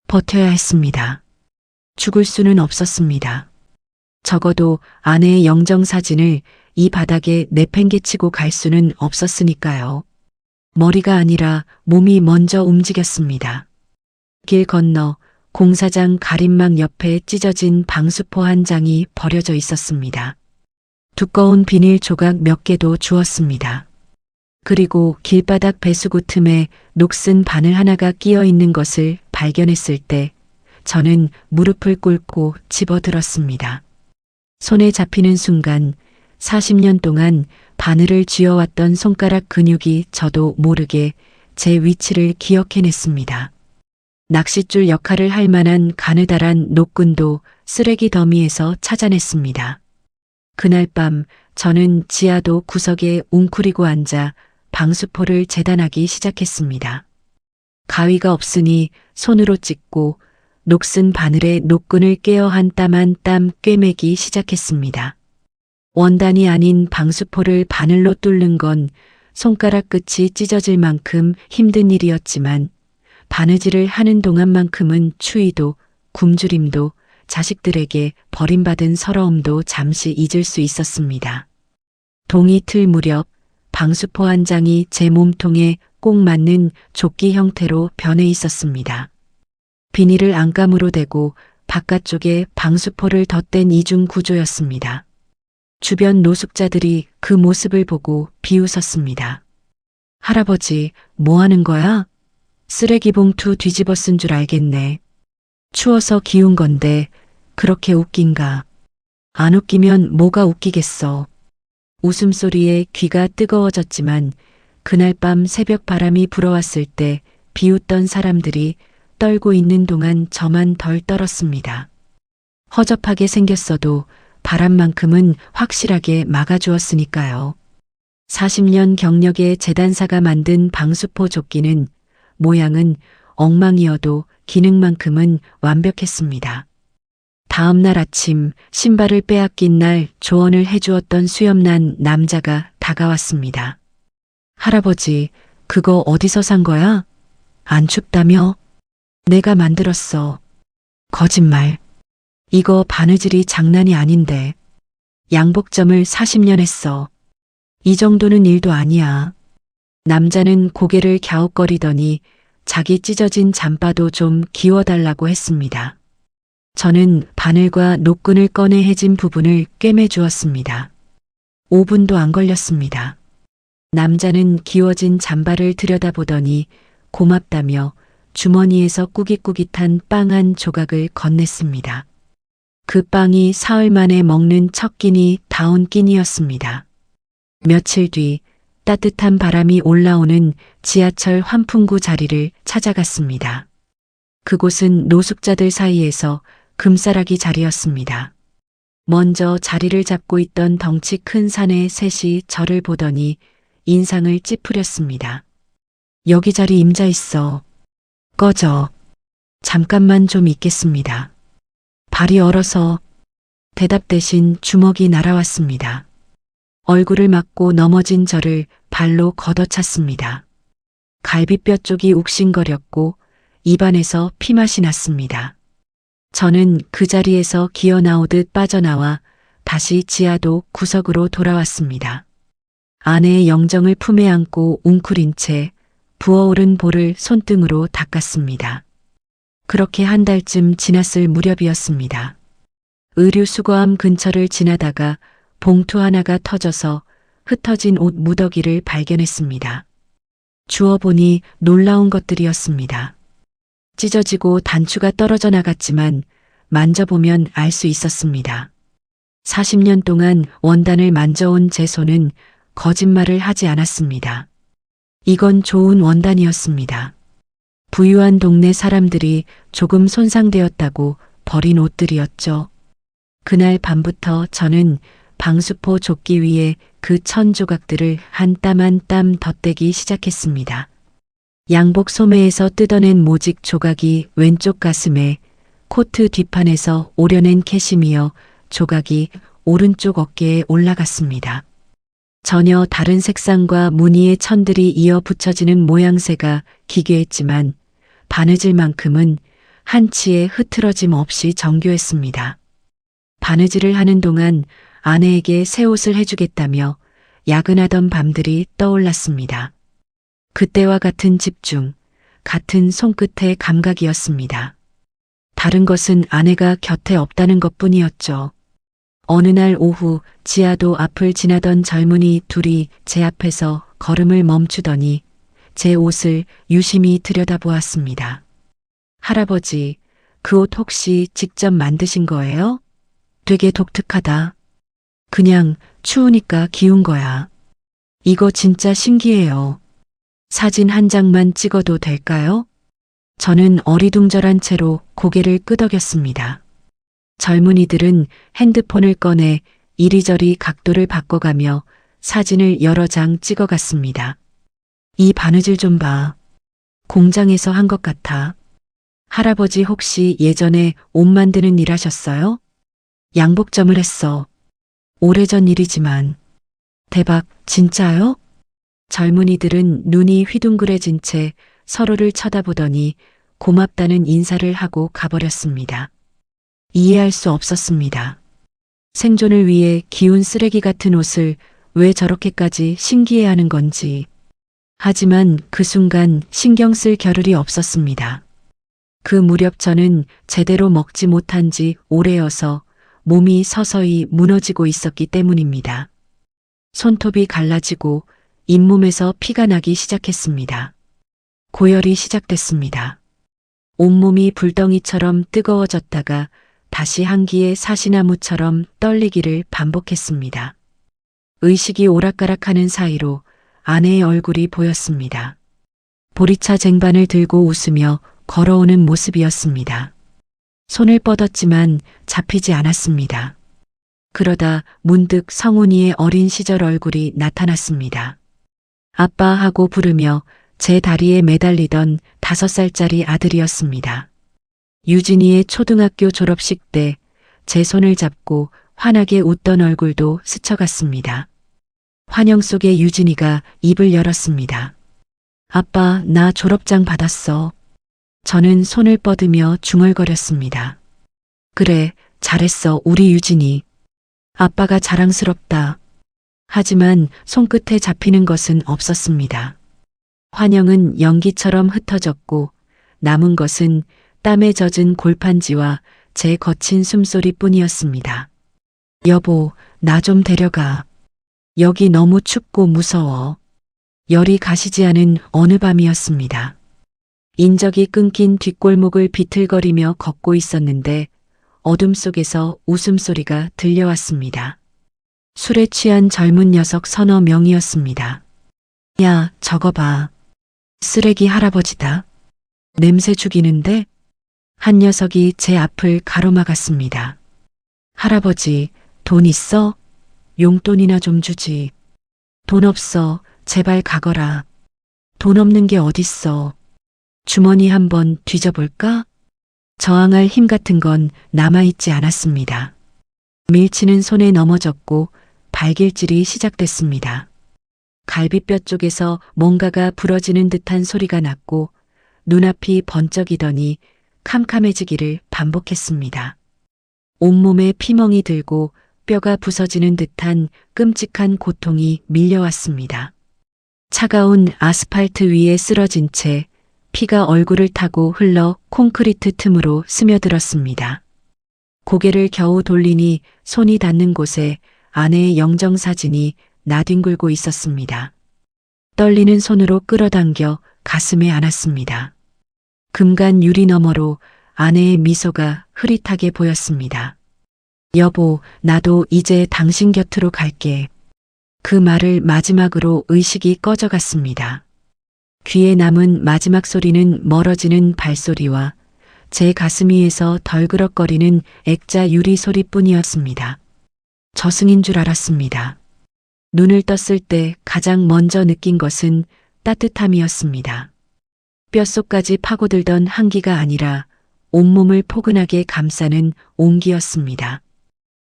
버텨야 했습니다. 죽을 수는 없었습니다. 적어도 아내의 영정사진을 이 바닥에 내팽개치고 갈 수는 없었으니까요. 머리가 아니라 몸이 먼저 움직였습니다. 길 건너 공사장 가림막 옆에 찢어진 방수포 한 장이 버려져 있었습니다. 두꺼운 비닐 조각 몇 개도 주웠습니다. 그리고 길바닥 배수구 틈에 녹슨 바늘 하나가 끼어 있는 것을 발견했을 때 저는 무릎을 꿇고 집어들었습니다. 손에 잡히는 순간 40년 동안 바늘을 쥐어왔던 손가락 근육이 저도 모르게 제 위치를 기억해냈습니다. 낚싯줄 역할을 할 만한 가느다란 노끈도 쓰레기 더미에서 찾아냈습니다. 그날 밤 저는 지하도 구석에 웅크리고 앉아 방수포를 재단하기 시작했습니다. 가위가 없으니 손으로 찢고 녹슨 바늘에 노끈을 깨어 한 땀 한 땀 꿰매기 시작했습니다. 원단이 아닌 방수포를 바늘로 뚫는 건 손가락 끝이 찢어질 만큼 힘든 일이었지만 바느질을 하는 동안만큼은 추위도 굶주림도 자식들에게 버림받은 서러움도 잠시 잊을 수 있었습니다. 동이틀 무렵 방수포 한 장이 제 몸통에 꼭 맞는 조끼 형태로 변해 있었습니다. 비닐을 안감으로 대고 바깥쪽에 방수포를 덧댄 이중 구조였습니다. 주변 노숙자들이 그 모습을 보고 비웃었습니다. 할아버지, 뭐 하는 거야? 쓰레기 봉투 뒤집어 쓴 줄 알겠네. 추워서 기운 건데 그렇게 웃긴가. 안 웃기면 뭐가 웃기겠어. 웃음소리에 귀가 뜨거워졌지만 그날 밤 새벽 바람이 불어왔을 때 비웃던 사람들이 떨고 있는 동안 저만 덜 떨었습니다. 허접하게 생겼어도 바람만큼은 확실하게 막아주었으니까요. 40년 경력의 재단사가 만든 방수포 조끼는 모양은 엉망이어도 기능만큼은 완벽했습니다. 다음 날 아침 신발을 빼앗긴 날 조언을 해주었던 수염난 남자가 다가왔습니다. 할아버지, 그거 어디서 산 거야? 안 춥다며? 내가 만들었어. 거짓말. 이거 바느질이 장난이 아닌데. 양복점을 40년 했어. 이 정도는 일도 아니야. 남자는 고개를 갸웃거리더니 자기 찢어진 잠바도 좀 기워달라고 했습니다. 저는 바늘과 노끈을 꺼내 해진 부분을 꿰매 주었습니다. 5분도 안 걸렸습니다. 남자는 기워진 잠바를 들여다보더니 고맙다며 주머니에서 꾸깃꾸깃한 빵 한 조각을 건넸습니다. 그 빵이 사흘 만에 먹는 첫 끼니 다운 끼니였습니다. 며칠 뒤 따뜻한 바람이 올라오는 지하철 환풍구 자리를 찾아갔습니다. 그곳은 노숙자들 사이에서 금싸라기 자리였습니다. 먼저 자리를 잡고 있던 덩치 큰 사내 셋이 저를 보더니 인상을 찌푸렸습니다. 여기 자리 임자 있어. 꺼져. 잠깐만 좀 있겠습니다. 발이 얼어서. 대답 대신 주먹이 날아왔습니다. 얼굴을 맞고 넘어진 저를 발로 걷어찼습니다. 갈비뼈 쪽이 욱신거렸고 입안에서 피맛이 났습니다. 저는 그 자리에서 기어 나오듯 빠져나와 다시 지하도 구석으로 돌아왔습니다. 아내의 영정을 품에 안고 웅크린 채 부어오른 볼을 손등으로 닦았습니다. 그렇게 한 달쯤 지났을 무렵이었습니다. 의류수거함 근처를 지나다가 봉투 하나가 터져서 흩어진 옷 무더기를 발견했습니다. 주워보니 놀라운 것들이었습니다. 찢어지고 단추가 떨어져 나갔지만 만져보면 알 수 있었습니다. 40년 동안 원단을 만져온 제 손은 거짓말을 하지 않았습니다. 이건 좋은 원단이었습니다. 부유한 동네 사람들이 조금 손상되었다고 버린 옷들이었죠. 그날 밤부터 저는 방수포 조끼 위에 그 1000조각들을 한 땀 한 땀 덧대기 시작했습니다. 양복 소매에서 뜯어낸 모직 조각이 왼쪽 가슴에, 코트 뒷판에서 오려낸 캐시미어 조각이 오른쪽 어깨에 올라갔습니다. 전혀 다른 색상과 무늬의 천들이 이어 붙여지는 모양새가 기괴했지만 바느질만큼은 한치의 흐트러짐 없이 정교했습니다. 바느질을 하는 동안 아내에게 새 옷을 해주겠다며 야근하던 밤들이 떠올랐습니다. 그때와 같은 집중, 같은 손끝의 감각이었습니다. 다른 것은 아내가 곁에 없다는 것뿐이었죠. 어느 날 오후 지하도 앞을 지나던 젊은이 둘이 제 앞에서 걸음을 멈추더니 제 옷을 유심히 들여다보았습니다. 할아버지, 그 옷 혹시 직접 만드신 거예요? 되게 독특하다. 그냥 추우니까 기운 거야. 이거 진짜 신기해요. 사진 한 장만 찍어도 될까요? 저는 어리둥절한 채로 고개를 끄덕였습니다. 젊은이들은 핸드폰을 꺼내 이리저리 각도를 바꿔가며 사진을 여러 장 찍어갔습니다. 이 바느질 좀 봐. 공장에서 한 것 같아. 할아버지 혹시 예전에 옷 만드는 일 하셨어요? 양복점을 했어. 오래전 일이지만. 대박, 진짜요? 젊은이들은 눈이 휘둥그레진 채 서로를 쳐다보더니 고맙다는 인사를 하고 가버렸습니다. 이해할 수 없었습니다. 생존을 위해 기운 쓰레기 같은 옷을 왜 저렇게까지 신기해하는 건지. 하지만 그 순간 신경 쓸 겨를이 없었습니다. 그 무렵 저는 제대로 먹지 못한 지 오래여서 몸이 서서히 무너지고 있었기 때문입니다. 손톱이 갈라지고 잇몸에서 피가 나기 시작했습니다. 고열이 시작됐습니다. 온몸이 불덩이처럼 뜨거워졌다가 다시 한기의 사시나무처럼 떨리기를 반복했습니다. 의식이 오락가락하는 사이로 아내의 얼굴이 보였습니다. 보리차 쟁반을 들고 웃으며 걸어오는 모습이었습니다. 손을 뻗었지만 잡히지 않았습니다. 그러다 문득 성훈이의 어린 시절 얼굴이 나타났습니다. 아빠 하고 부르며 제 다리에 매달리던 5살짜리 아들이었습니다. 유진이의 초등학교 졸업식 때 제 손을 잡고 환하게 웃던 얼굴도 스쳐갔습니다. 환영 속에 유진이가 입을 열었습니다. 아빠, 나 졸업장 받았어. 저는 손을 뻗으며 중얼거렸습니다. 그래, 잘했어, 우리 유진이. 아빠가 자랑스럽다. 하지만 손끝에 잡히는 것은 없었습니다. 환영은 연기처럼 흩어졌고 남은 것은 땀에 젖은 골판지와 제 거친 숨소리뿐이었습니다. 여보, 나 좀 데려가. 여기 너무 춥고 무서워. 열이 가시지 않은 어느 밤이었습니다. 인적이 끊긴 뒷골목을 비틀거리며 걷고 있었는데 어둠 속에서 웃음소리가 들려왔습니다. 술에 취한 젊은 녀석 서너 명이었습니다. 야, 저거 봐. 쓰레기 할아버지다. 냄새 죽이는데? 한 녀석이 제 앞을 가로막았습니다. 할아버지, 돈 있어? 용돈이나 좀 주지. 돈 없어. 제발 가거라. 돈 없는 게 어딨어. 주머니 한번 뒤져볼까? 저항할 힘 같은 건 남아있지 않았습니다. 밀치는 손에 넘어졌고 발길질이 시작됐습니다. 갈비뼈 쪽에서 뭔가가 부러지는 듯한 소리가 났고 눈앞이 번쩍이더니 캄캄해지기를 반복했습니다. 온몸에 피멍이 들고 뼈가 부서지는 듯한 끔찍한 고통이 밀려왔습니다. 차가운 아스팔트 위에 쓰러진 채 피가 얼굴을 타고 흘러 콘크리트 틈으로 스며들었습니다. 고개를 겨우 돌리니 손이 닿는 곳에 아내의 영정사진이 나뒹굴고 있었습니다. 떨리는 손으로 끌어당겨 가슴에 안았습니다. 금간 유리 너머로 아내의 미소가 흐릿하게 보였습니다. 여보, 나도 이제 당신 곁으로 갈게. 그 말을 마지막으로 의식이 꺼져갔습니다. 귀에 남은 마지막 소리는 멀어지는 발소리와 제 가슴 위에서 덜그럭거리는 액자 유리 소리뿐이었습니다. 저승인 줄 알았습니다. 눈을 떴을 때 가장 먼저 느낀 것은 따뜻함이었습니다. 뼛속까지 파고들던 한기가 아니라 온몸을 포근하게 감싸는 온기였습니다.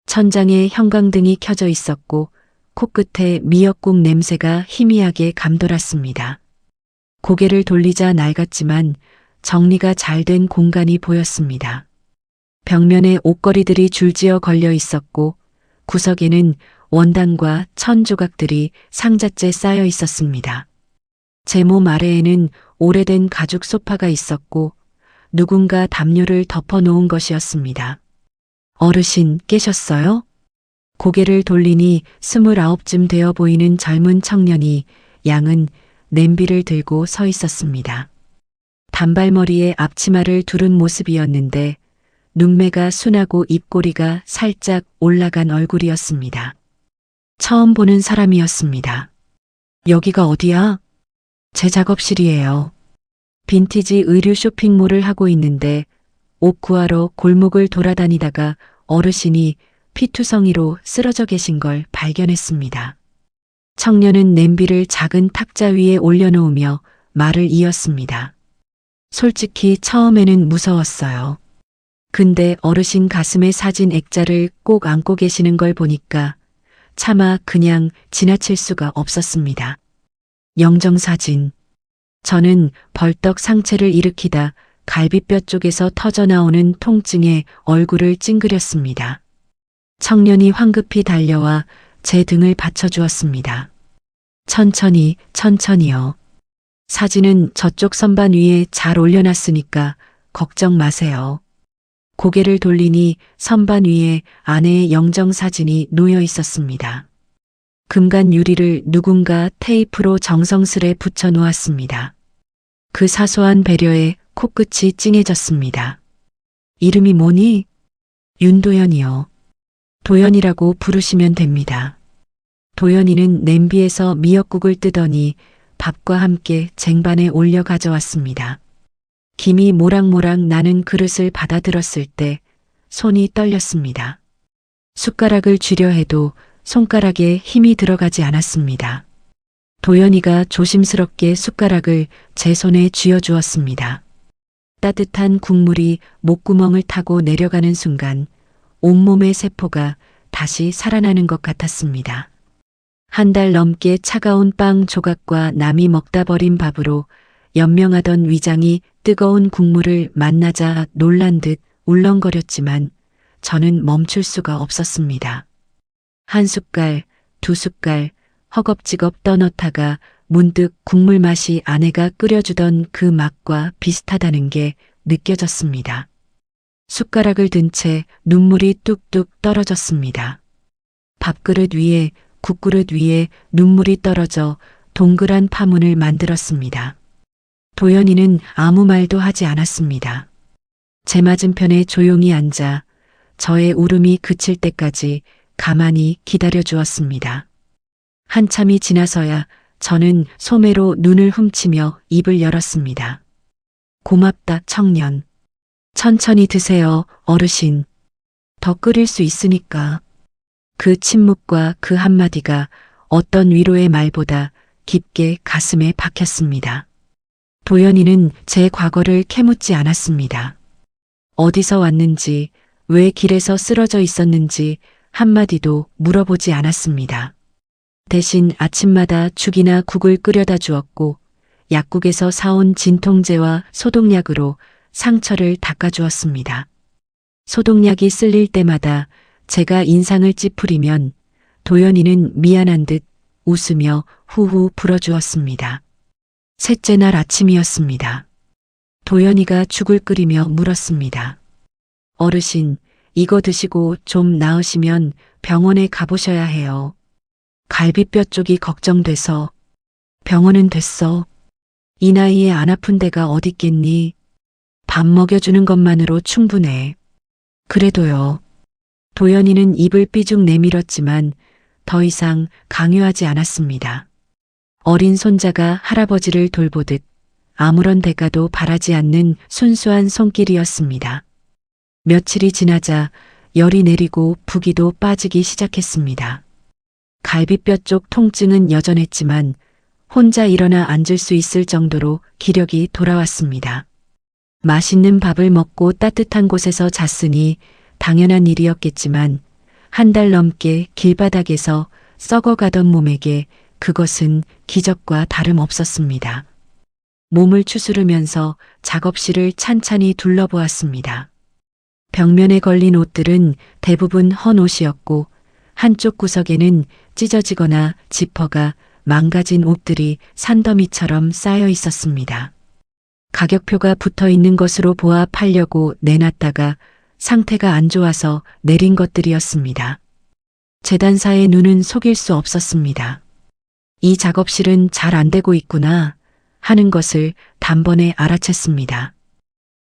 천장에 형광등이 켜져 있었고 코끝에 미역국 냄새가 희미하게 감돌았습니다. 고개를 돌리자 낡았지만 정리가 잘 된 공간이 보였습니다. 벽면에 옷걸이들이 줄지어 걸려 있었고 구석에는 원단과 천 조각들이 상자째 쌓여 있었습니다. 제 몸 아래에는 오래된 가죽 소파가 있었고 누군가 담요를 덮어놓은 것이었습니다. 어르신 깨셨어요? 고개를 돌리니 29쯤 되어 보이는 젊은 청년이 양은 냄비를 들고 서 있었습니다. 단발머리에 앞치마를 두른 모습이었는데 눈매가 순하고 입꼬리가 살짝 올라간 얼굴이었습니다. 처음 보는 사람이었습니다. 여기가 어디야? 제 작업실이에요. 빈티지 의류 쇼핑몰을 하고 있는데 옷 구하러 골목을 돌아다니다가 어르신이 피투성이로 쓰러져 계신 걸 발견했습니다. 청년은 냄비를 작은 탁자 위에 올려놓으며 말을 이었습니다. 솔직히 처음에는 무서웠어요. 근데 어르신 가슴에 사진 액자를 꼭 안고 계시는 걸 보니까 차마 그냥 지나칠 수가 없었습니다. 영정사진. 저는 벌떡 상체를 일으키다 갈비뼈 쪽에서 터져나오는 통증에 얼굴을 찡그렸습니다. 청년이 황급히 달려와 제 등을 받쳐주었습니다. 천천히, 천천히요. 사진은 저쪽 선반 위에 잘 올려놨으니까 걱정 마세요. 고개를 돌리니 선반 위에 아내의 영정사진이 놓여 있었습니다. 금간 유리를 누군가 테이프로 정성스레 붙여 놓았습니다. 그 사소한 배려에 코끝이 찡해졌습니다. 이름이 뭐니? 윤도연이요. 도연이라고 부르시면 됩니다. 도연이는 냄비에서 미역국을 뜨더니 밥과 함께 쟁반에 올려 가져왔습니다. 김이 모락모락 나는 그릇을 받아들었을 때 손이 떨렸습니다. 숟가락을 쥐려 해도 손가락에 힘이 들어가지 않았습니다. 도연이가 조심스럽게 숟가락을 제 손에 쥐어주었습니다. 따뜻한 국물이 목구멍을 타고 내려가는 순간 온몸의 세포가 다시 살아나는 것 같았습니다. 한 달 넘게 차가운 빵 조각과 남이 먹다 버린 밥으로 연명하던 위장이 뜨거운 국물을 만나자 놀란 듯 울렁거렸지만 저는 멈출 수가 없었습니다. 한 숟갈, 두 숟갈 허겁지겁 떠넣다가 문득 국물 맛이 아내가 끓여주던 그 맛과 비슷하다는 게 느껴졌습니다. 숟가락을 든 채 눈물이 뚝뚝 떨어졌습니다. 밥그릇 위에 국그릇 위에 눈물이 떨어져 동그란 파문을 만들었습니다. 도연이는 아무 말도 하지 않았습니다. 제 맞은편에 조용히 앉아 저의 울음이 그칠 때까지 가만히 기다려 주었습니다. 한참이 지나서야 저는 소매로 눈을 훔치며 입을 열었습니다. 고맙다, 청년. 천천히 드세요, 어르신. 더 끓일 수 있으니까. 그 침묵과 그 한마디가 어떤 위로의 말보다 깊게 가슴에 박혔습니다. 도연이는 제 과거를 캐묻지 않았습니다. 어디서 왔는지, 왜 길에서 쓰러져 있었는지 한마디도 물어보지 않았습니다. 대신 아침마다 죽이나 국을 끓여다 주었고 약국에서 사온 진통제와 소독약으로 상처를 닦아주었습니다. 소독약이 쓸릴 때마다 제가 인상을 찌푸리면 도연이는 미안한 듯 웃으며 후후 불어주었습니다. 셋째 날 아침이었습니다. 도연이가 죽을 끓이며 물었습니다. 어르신, 이거 드시고 좀 나으시면 병원에 가보셔야 해요. 갈비뼈 쪽이 걱정돼서. 병원은 됐어. 이 나이에 안 아픈 데가 어딨겠니? 밥 먹여주는 것만으로 충분해. 그래도요. 도연이는 입을 삐죽 내밀었지만 더 이상 강요하지 않았습니다. 어린 손자가 할아버지를 돌보듯 아무런 대가도 바라지 않는 순수한 손길이었습니다. 며칠이 지나자 열이 내리고 부기도 빠지기 시작했습니다. 갈비뼈 쪽 통증은 여전했지만 혼자 일어나 앉을 수 있을 정도로 기력이 돌아왔습니다. 맛있는 밥을 먹고 따뜻한 곳에서 잤으니 당연한 일이었겠지만 한 달 넘게 길바닥에서 썩어가던 몸에게 그것은 기적과 다름없었습니다. 몸을 추스르면서 작업실을 찬찬히 둘러보았습니다. 벽면에 걸린 옷들은 대부분 헌 옷이었고 한쪽 구석에는 찢어지거나 지퍼가 망가진 옷들이 산더미처럼 쌓여 있었습니다. 가격표가 붙어 있는 것으로 보아 팔려고 내놨다가 상태가 안 좋아서 내린 것들이었습니다. 재단사의 눈은 속일 수 없었습니다. 이 작업실은 잘 안 되고 있구나 하는 것을 단번에 알아챘습니다.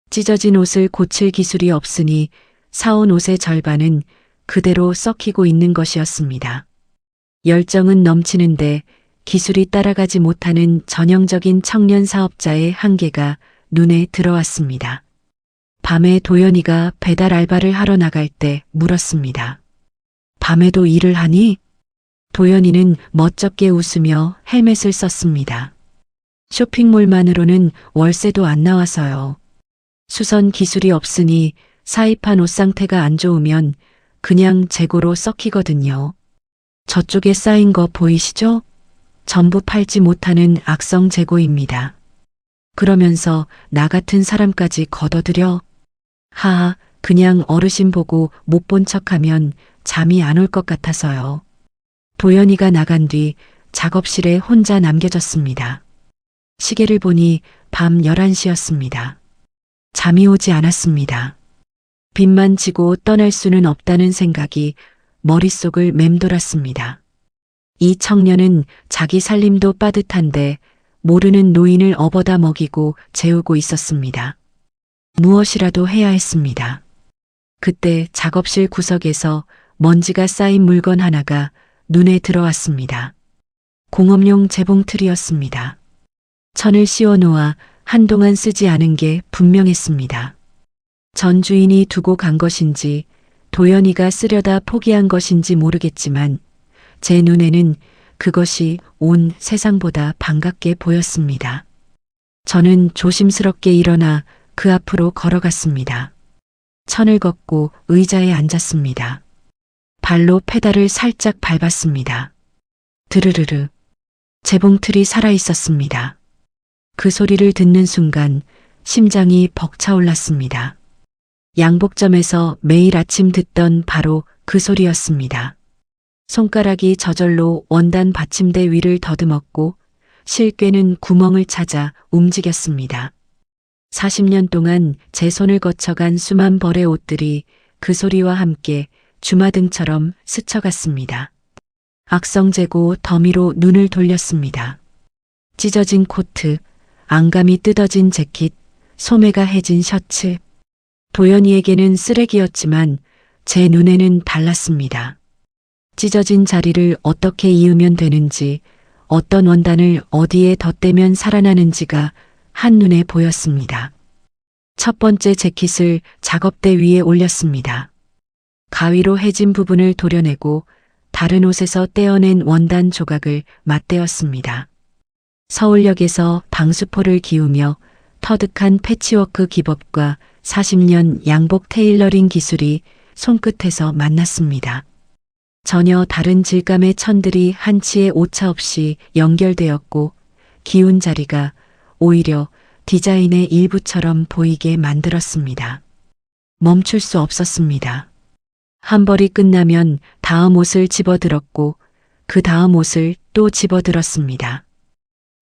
찢어진 옷을 고칠 기술이 없으니 사온 옷의 절반은 그대로 썩히고 있는 것이었습니다. 열정은 넘치는데 기술이 따라가지 못하는 전형적인 청년 사업자의 한계가 눈에 들어왔습니다. 밤에 도연이가 배달 알바를 하러 나갈 때 물었습니다. 밤에도 일을 하니? 도연이는 멋쩍게 웃으며 헬멧을 썼습니다. 쇼핑몰만으로는 월세도 안 나와서요. 수선 기술이 없으니 사입한 옷 상태가 안 좋으면 그냥 재고로 썩히거든요. 저쪽에 쌓인 거 보이시죠? 전부 팔지 못하는 악성 재고입니다. 그러면서 나 같은 사람까지 걷어들여? 하하, 그냥 어르신 보고 못 본 척하면 잠이 안 올 것 같아서요. 도연이가 나간 뒤 작업실에 혼자 남겨졌습니다. 시계를 보니 밤 11시였습니다. 잠이 오지 않았습니다. 빚만 지고 떠날 수는 없다는 생각이 머릿속을 맴돌았습니다. 이 청년은 자기 살림도 빠듯한데 모르는 노인을 업어다 먹이고 재우고 있었습니다. 무엇이라도 해야 했습니다. 그때 작업실 구석에서 먼지가 쌓인 물건 하나가 눈에 들어왔습니다. 공업용 재봉틀이었습니다. 천을 씌워 놓아 한동안 쓰지 않은 게 분명했습니다. 전 주인이 두고 간 것인지 도연이가 쓰려다 포기한 것인지 모르겠지만 제 눈에는 그것이 온 세상보다 반갑게 보였습니다. 저는 조심스럽게 일어나 그 앞으로 걸어갔습니다. 천을 걷고 의자에 앉았습니다. 발로 페달을 살짝 밟았습니다. 드르르르. 재봉틀이 살아 있었습니다. 그 소리를 듣는 순간 심장이 벅차올랐습니다. 양복점에서 매일 아침 듣던 바로 그 소리였습니다. 손가락이 저절로 원단 받침대 위를 더듬었고 실꿰는 구멍을 찾아 움직였습니다. 40년 동안 제 손을 거쳐간 수만 벌의 옷들이 그 소리와 함께 주마등처럼 스쳐갔습니다. 악성재고 더미로 눈을 돌렸습니다. 찢어진 코트, 안감이 뜯어진 재킷, 소매가 해진 셔츠. 도연이에게는 쓰레기였지만 제 눈에는 달랐습니다. 찢어진 자리를 어떻게 이으면 되는지, 어떤 원단을 어디에 덧대면 살아나는지가 한눈에 보였습니다. 첫 번째 재킷을 작업대 위에 올렸습니다. 가위로 해진 부분을 도려내고 다른 옷에서 떼어낸 원단 조각을 맞대었습니다. 서울역에서 방수포를 기우며 터득한 패치워크 기법과 40년 양복 테일러링 기술이 손끝에서 만났습니다. 전혀 다른 질감의 천들이 한치의 오차 없이 연결되었고 기운 자리가 오히려 디자인의 일부처럼 보이게 만들었습니다. 멈출 수 없었습니다. 한 벌이 끝나면 다음 옷을 집어들었고 그 다음 옷을 또 집어들었습니다.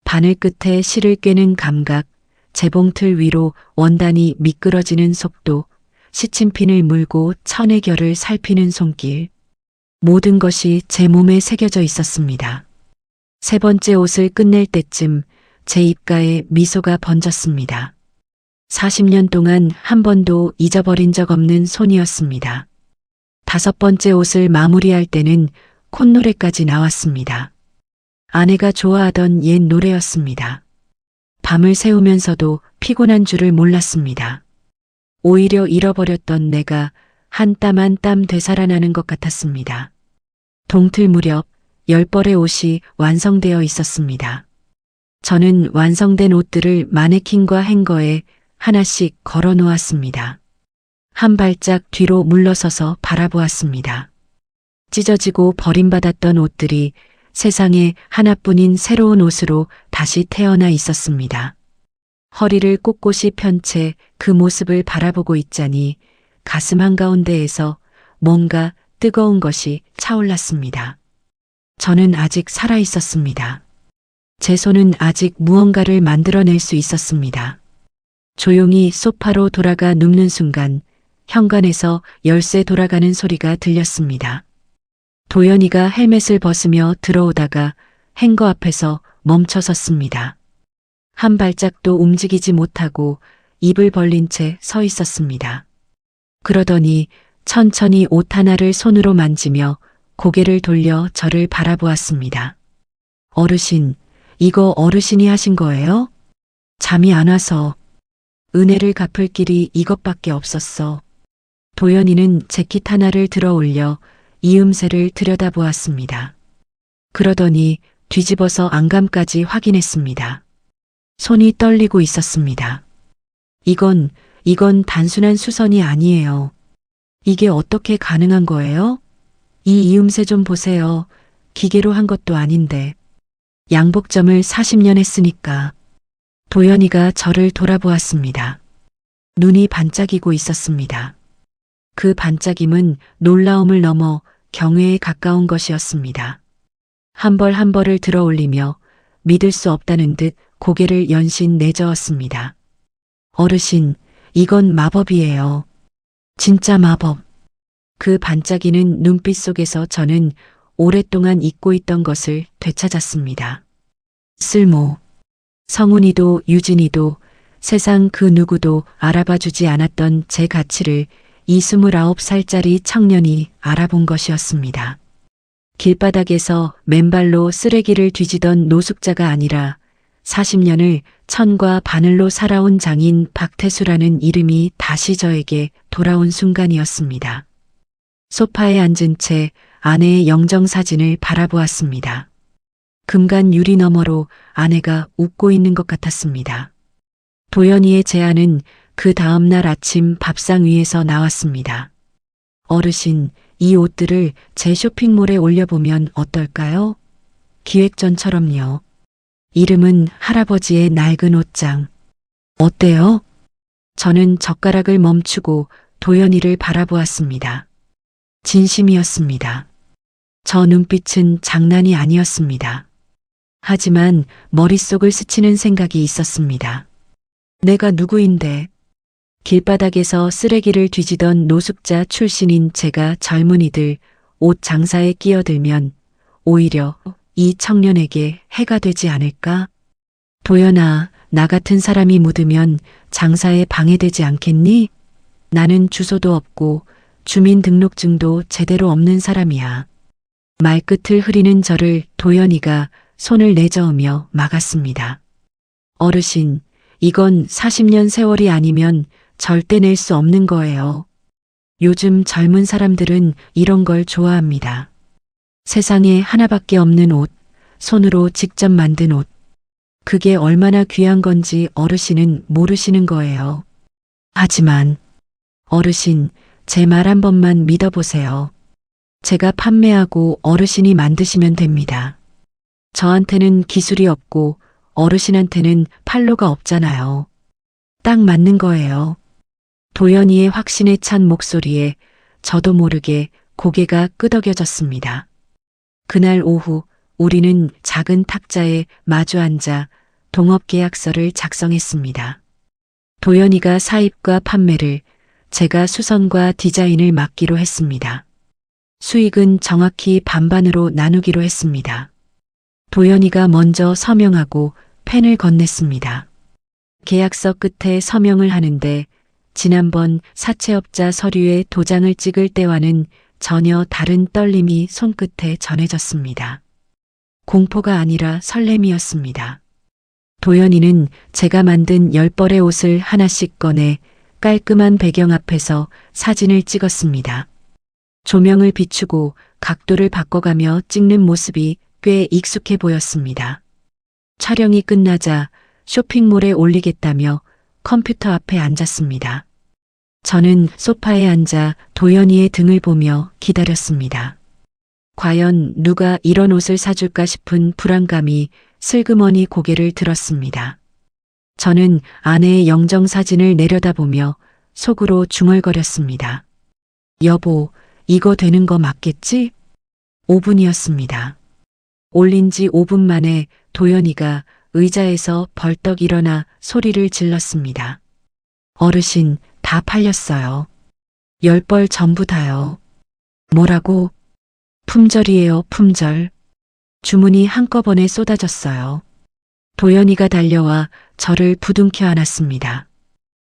바늘 끝에 실을 꿰는 감각, 재봉틀 위로 원단이 미끄러지는 속도, 시침핀을 물고 천의 결을 살피는 손길. 모든 것이 제 몸에 새겨져 있었습니다. 세 번째 옷을 끝낼 때쯤 제 입가에 미소가 번졌습니다. 40년 동안 한 번도 잊어버린 적 없는 손이었습니다. 다섯 번째 옷을 마무리할 때는 콧노래까지 나왔습니다. 아내가 좋아하던 옛 노래였습니다. 밤을 새우면서도 피곤한 줄을 몰랐습니다. 오히려 잃어버렸던 내가 한 땀 한 땀 되살아나는 것 같았습니다. 동틀 무렵 10벌의 옷이 완성되어 있었습니다. 저는 완성된 옷들을 마네킹과 행거에 하나씩 걸어 놓았습니다. 한 발짝 뒤로 물러서서 바라보았습니다. 찢어지고 버림받았던 옷들이 세상에 하나뿐인 새로운 옷으로 다시 태어나 있었습니다. 허리를 꼿꼿이 편 채 그 모습을 바라보고 있자니 가슴 한가운데에서 뭔가 뜨거운 것이 차올랐습니다. 저는 아직 살아 있었습니다. 제 손은 아직 무언가를 만들어낼 수 있었습니다. 조용히 소파로 돌아가 눕는 순간 현관에서 열쇠 돌아가는 소리가 들렸습니다. 도연이가 헬멧을 벗으며 들어오다가 행거 앞에서 멈춰 섰습니다. 한 발짝도 움직이지 못하고 입을 벌린 채 서 있었습니다. 그러더니 천천히 옷 하나를 손으로 만지며 고개를 돌려 저를 바라보았습니다. 어르신, 이거 어르신이 하신 거예요? 잠이 안 와서. 은혜를 갚을 길이 이것밖에 없었어. 도연이는 재킷 하나를 들어 올려 이음새를 들여다보았습니다. 그러더니 뒤집어서 안감까지 확인했습니다. 손이 떨리고 있었습니다. 이건 단순한 수선이 아니에요. 이게 어떻게 가능한 거예요? 이 이음새 좀 보세요. 기계로 한 것도 아닌데. 양복점을 40년 했으니까. 도연이가 저를 돌아보았습니다. 눈이 반짝이고 있었습니다. 그 반짝임은 놀라움을 넘어 경외에 가까운 것이었습니다. 한 벌 한 벌을 들어 올리며 믿을 수 없다는 듯 고개를 연신 내저었습니다. 어르신, 이건 마법이에요. 진짜 마법. 그 반짝이는 눈빛 속에서 저는 오랫동안 잊고 있던 것을 되찾았습니다. 쓸모. 성훈이도 유진이도 세상 그 누구도 알아봐 주지 않았던 제 가치를 이 29살짜리 청년이 알아본 것이었습니다. 길바닥에서 맨발로 쓰레기를 뒤지던 노숙자가 아니라 40년을 천과 바늘로 살아온 장인 박태수라는 이름이 다시 저에게 돌아온 순간이었습니다. 소파에 앉은 채 아내의 영정사진을 바라보았습니다. 금간 유리 너머로 아내가 웃고 있는 것 같았습니다. 도연이의 제안은 그 다음날 아침 밥상 위에서 나왔습니다. 어르신, 이 옷들을 제 쇼핑몰에 올려보면 어떨까요? 기획전처럼요. 이름은 할아버지의 낡은 옷장. 어때요? 저는 젓가락을 멈추고 도연이를 바라보았습니다. 진심이었습니다. 저 눈빛은 장난이 아니었습니다. 하지만 머릿속을 스치는 생각이 있었습니다. 내가 누구인데? 길바닥에서 쓰레기를 뒤지던 노숙자 출신인 제가 젊은이들 옷 장사에 끼어들면 오히려 이 청년에게 해가 되지 않을까? 도연아, 나 같은 사람이 묻으면 장사에 방해되지 않겠니? 나는 주소도 없고 주민등록증도 제대로 없는 사람이야. 말끝을 흐리는 저를 도연이가 손을 내저으며 막았습니다. 어르신, 이건 40년 세월이 아니면 절대 낼 수 없는 거예요. 요즘 젊은 사람들은 이런 걸 좋아합니다. 세상에 하나밖에 없는 옷, 손으로 직접 만든 옷. 그게 얼마나 귀한 건지 어르신은 모르시는 거예요. 하지만 어르신, 제 말 한 번만 믿어보세요. 제가 판매하고 어르신이 만드시면 됩니다. 저한테는 기술이 없고 어르신한테는 판로가 없잖아요. 딱 맞는 거예요. 도연이의 확신에 찬 목소리에 저도 모르게 고개가 끄덕여졌습니다. 그날 오후 우리는 작은 탁자에 마주 앉아 동업계약서를 작성했습니다. 도연이가 사입과 판매를, 제가 수선과 디자인을 맡기로 했습니다. 수익은 정확히 반반으로 나누기로 했습니다. 도연이가 먼저 서명하고 펜을 건넸습니다. 계약서 끝에 서명을 하는데 지난번 사채업자 서류에 도장을 찍을 때와는 전혀 다른 떨림이 손끝에 전해졌습니다. 공포가 아니라 설렘이었습니다. 도연이는 제가 만든 10벌의 옷을 하나씩 꺼내 깔끔한 배경 앞에서 사진을 찍었습니다. 조명을 비추고 각도를 바꿔가며 찍는 모습이 꽤 익숙해 보였습니다. 촬영이 끝나자 쇼핑몰에 올리겠다며 컴퓨터 앞에 앉았습니다. 저는 소파에 앉아 도연이의 등을 보며 기다렸습니다. 과연 누가 이런 옷을 사줄까 싶은 불안감이 슬그머니 고개를 들었습니다. 저는 아내의 영정사진을 내려다보며 속으로 중얼거렸습니다. 여보, 이거 되는 거 맞겠지? 5분이었습니다. 올린 지 5분 만에 도연이가 의자에서 벌떡 일어나 소리를 질렀습니다. 어르신, 다 팔렸어요. 10벌 전부 다요. 뭐라고? 품절이에요, 품절. 주문이 한꺼번에 쏟아졌어요. 도연이가 달려와 저를 부둥켜 안았습니다.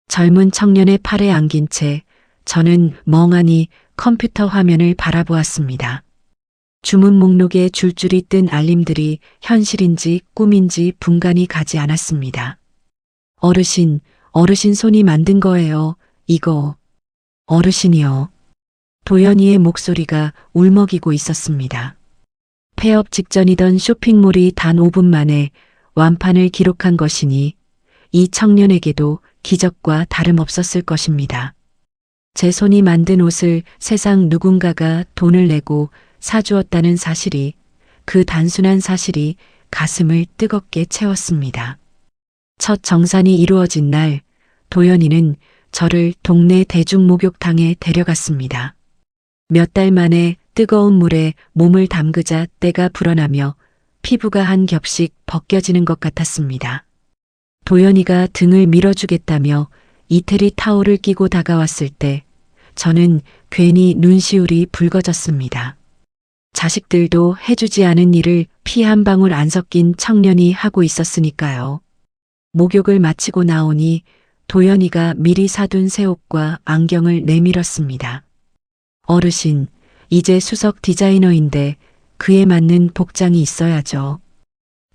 젊은 청년의 팔에 안긴 채 저는 멍하니 컴퓨터 화면을 바라보았습니다. 주문 목록에 줄줄이 뜬 알림들이 현실인지 꿈인지 분간이 가지 않았습니다. 어르신, 어르신 손이 만든 거예요. 이거. 어르신이요. 도연이의 목소리가 울먹이고 있었습니다. 폐업 직전이던 쇼핑몰이 단 5분 만에 완판을 기록한 것이니 이 청년에게도 기적과 다름없었을 것입니다. 제 손이 만든 옷을 세상 누군가가 돈을 내고 사주었다는 사실이, 그 단순한 사실이 가슴을 뜨겁게 채웠습니다. 첫 정산이 이루어진 날, 도연이는 저를 동네 대중목욕탕에 데려갔습니다. 몇 달 만에 뜨거운 물에 몸을 담그자 때가 불어나며 피부가 한 겹씩 벗겨지는 것 같았습니다. 도연이가 등을 밀어주겠다며 이태리 타올을 끼고 다가왔을 때 저는 괜히 눈시울이 붉어졌습니다. 자식들도 해주지 않은 일을 피 한 방울 안 섞인 청년이 하고 있었으니까요. 목욕을 마치고 나오니 도연이가 미리 사둔 새 옷과 안경을 내밀었습니다. 어르신, 이제 수석 디자이너인데 그에 맞는 복장이 있어야죠.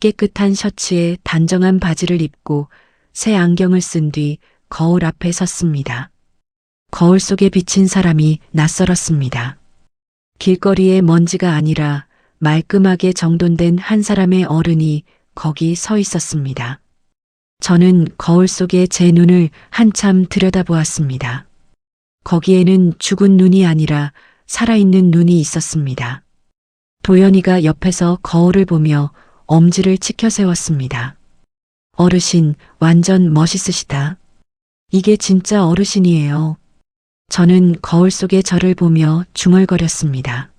깨끗한 셔츠에 단정한 바지를 입고 새 안경을 쓴 뒤 거울 앞에 섰습니다. 거울 속에 비친 사람이 낯설었습니다. 길거리의 먼지가 아니라 말끔하게 정돈된 한 사람의 어른이 거기 서 있었습니다. 저는 거울 속에 제 눈을 한참 들여다보았습니다. 거기에는 죽은 눈이 아니라 살아있는 눈이 있었습니다. 도연이가 옆에서 거울을 보며 엄지를 치켜 세웠습니다. 어르신, 완전 멋있으시다. 이게 진짜 어르신이에요. 저는 거울 속의 저를 보며 중얼거렸습니다.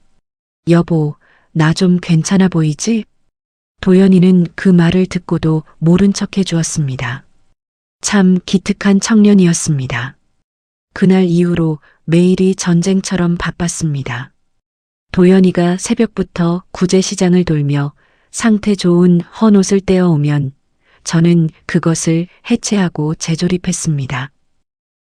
여보, 나 좀 괜찮아 보이지? 도연이는 그 말을 듣고도 모른 척 해주었습니다. 참 기특한 청년이었습니다. 그날 이후로 매일이 전쟁처럼 바빴습니다. 도연이가 새벽부터 구제시장을 돌며 상태 좋은 헌옷을 떼어오면 저는 그것을 해체하고 재조립했습니다.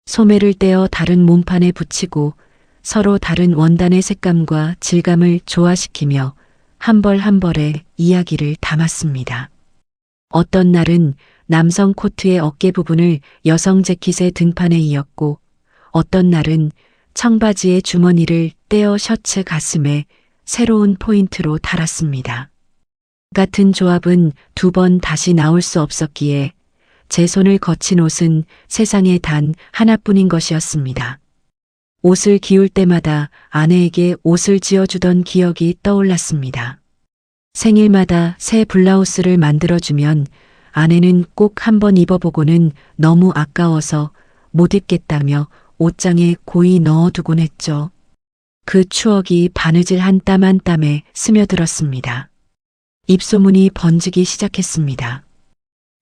소매를 떼어 다른 몸판에 붙이고 서로 다른 원단의 색감과 질감을 조화시키며 한 벌 한 벌의 이야기를 담았습니다. 어떤 날은 남성 코트의 어깨 부분을 여성 재킷의 등판에 이었고 어떤 날은 청바지의 주머니를 떼어 셔츠 가슴에 새로운 포인트로 달았습니다. 같은 조합은 두 번 다시 나올 수 없었기에 제 손을 거친 옷은 세상에 단 하나뿐인 것이었습니다. 옷을 기울 때마다 아내에게 옷을 지어주던 기억이 떠올랐습니다. 생일마다 새 블라우스를 만들어주면 아내는 꼭 한번 입어보고는 너무 아까워서 못 입겠다며 옷장에 고이 넣어두곤 했죠. 그 추억이 바느질 한 땀 한 땀에 스며들었습니다. 입소문이 번지기 시작했습니다.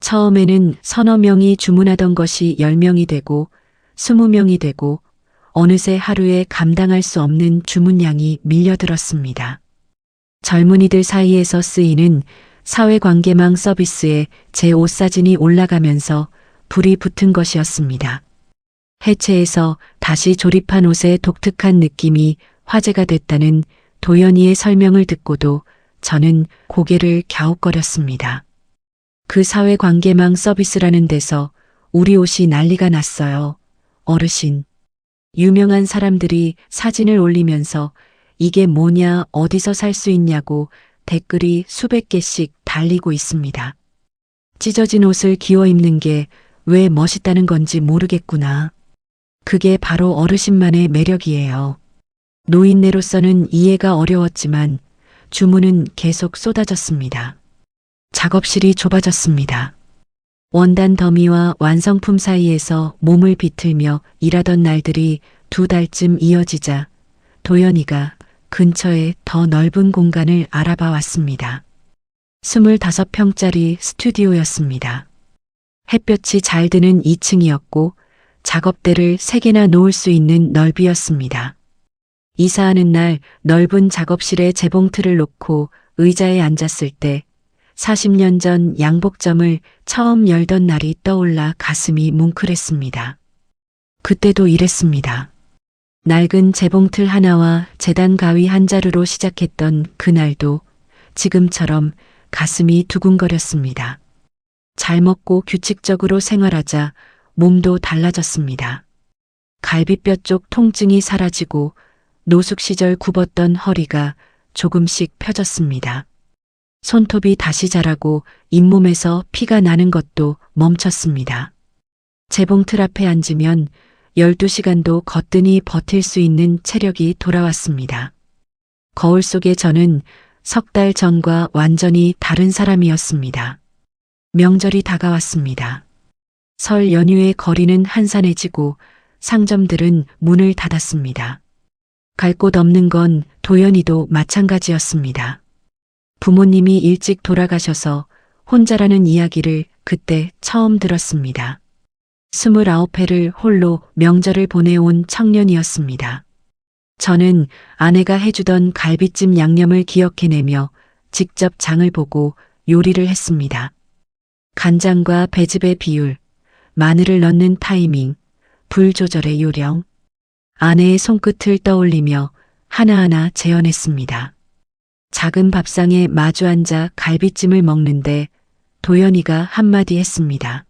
처음에는 서너 명이 주문하던 것이 10명이 되고 20명이 되고 어느새 하루에 감당할 수 없는 주문량이 밀려들었습니다. 젊은이들 사이에서 쓰이는 사회관계망 서비스에 제 옷 사진이 올라가면서 불이 붙은 것이었습니다. 해체해서 다시 조립한 옷의 독특한 느낌이 화제가 됐다는 도연이의 설명을 듣고도 저는 고개를 갸웃거렸습니다. 그 사회관계망 서비스라는 데서 우리 옷이 난리가 났어요. 어르신. 유명한 사람들이 사진을 올리면서 이게 뭐냐, 어디서 살 수 있냐고 댓글이 수백 개씩 달리고 있습니다. 찢어진 옷을 기워 입는 게 왜 멋있다는 건지 모르겠구나. 그게 바로 어르신만의 매력이에요. 노인네로서는 이해가 어려웠지만 주문은 계속 쏟아졌습니다. 작업실이 좁아졌습니다. 원단 더미와 완성품 사이에서 몸을 비틀며 일하던 날들이 2달쯤 이어지자 도연이가 근처에 더 넓은 공간을 알아봐 왔습니다. 25평짜리 스튜디오였습니다. 햇볕이 잘 드는 2층이었고 작업대를 3개나 놓을 수 있는 넓이였습니다. 이사하는 날 넓은 작업실에 재봉틀을 놓고 의자에 앉았을 때 40년 전 양복점을 처음 열던 날이 떠올라 가슴이 뭉클했습니다. 그때도 이랬습니다. 낡은 재봉틀 하나와 재단 가위 한 자루로 시작했던 그날도 지금처럼 가슴이 두근거렸습니다. 잘 먹고 규칙적으로 생활하자 몸도 달라졌습니다. 갈비뼈 쪽 통증이 사라지고 노숙 시절 굽었던 허리가 조금씩 펴졌습니다. 손톱이 다시 자라고 잇몸에서 피가 나는 것도 멈췄습니다. 재봉틀 앞에 앉으면 12시간도 거뜬히 버틸 수 있는 체력이 돌아왔습니다. 거울 속의 저는 3달 전과 완전히 다른 사람이었습니다. 명절이 다가왔습니다. 설 연휴의 거리는 한산해지고 상점들은 문을 닫았습니다. 갈 곳 없는 건 도연이도 마찬가지였습니다. 부모님이 일찍 돌아가셔서 혼자라는 이야기를 그때 처음 들었습니다. 29회를 홀로 명절을 보내온 청년이었습니다. 저는 아내가 해주던 갈비찜 양념을 기억해내며 직접 장을 보고 요리를 했습니다. 간장과 배즙의 비율, 마늘을 넣는 타이밍, 불 조절의 요령. 아내의 손끝을 떠올리며 하나하나 재현했습니다. 작은 밥상에 마주 앉아 갈비찜을 먹는데 도연이가 한마디 했습니다.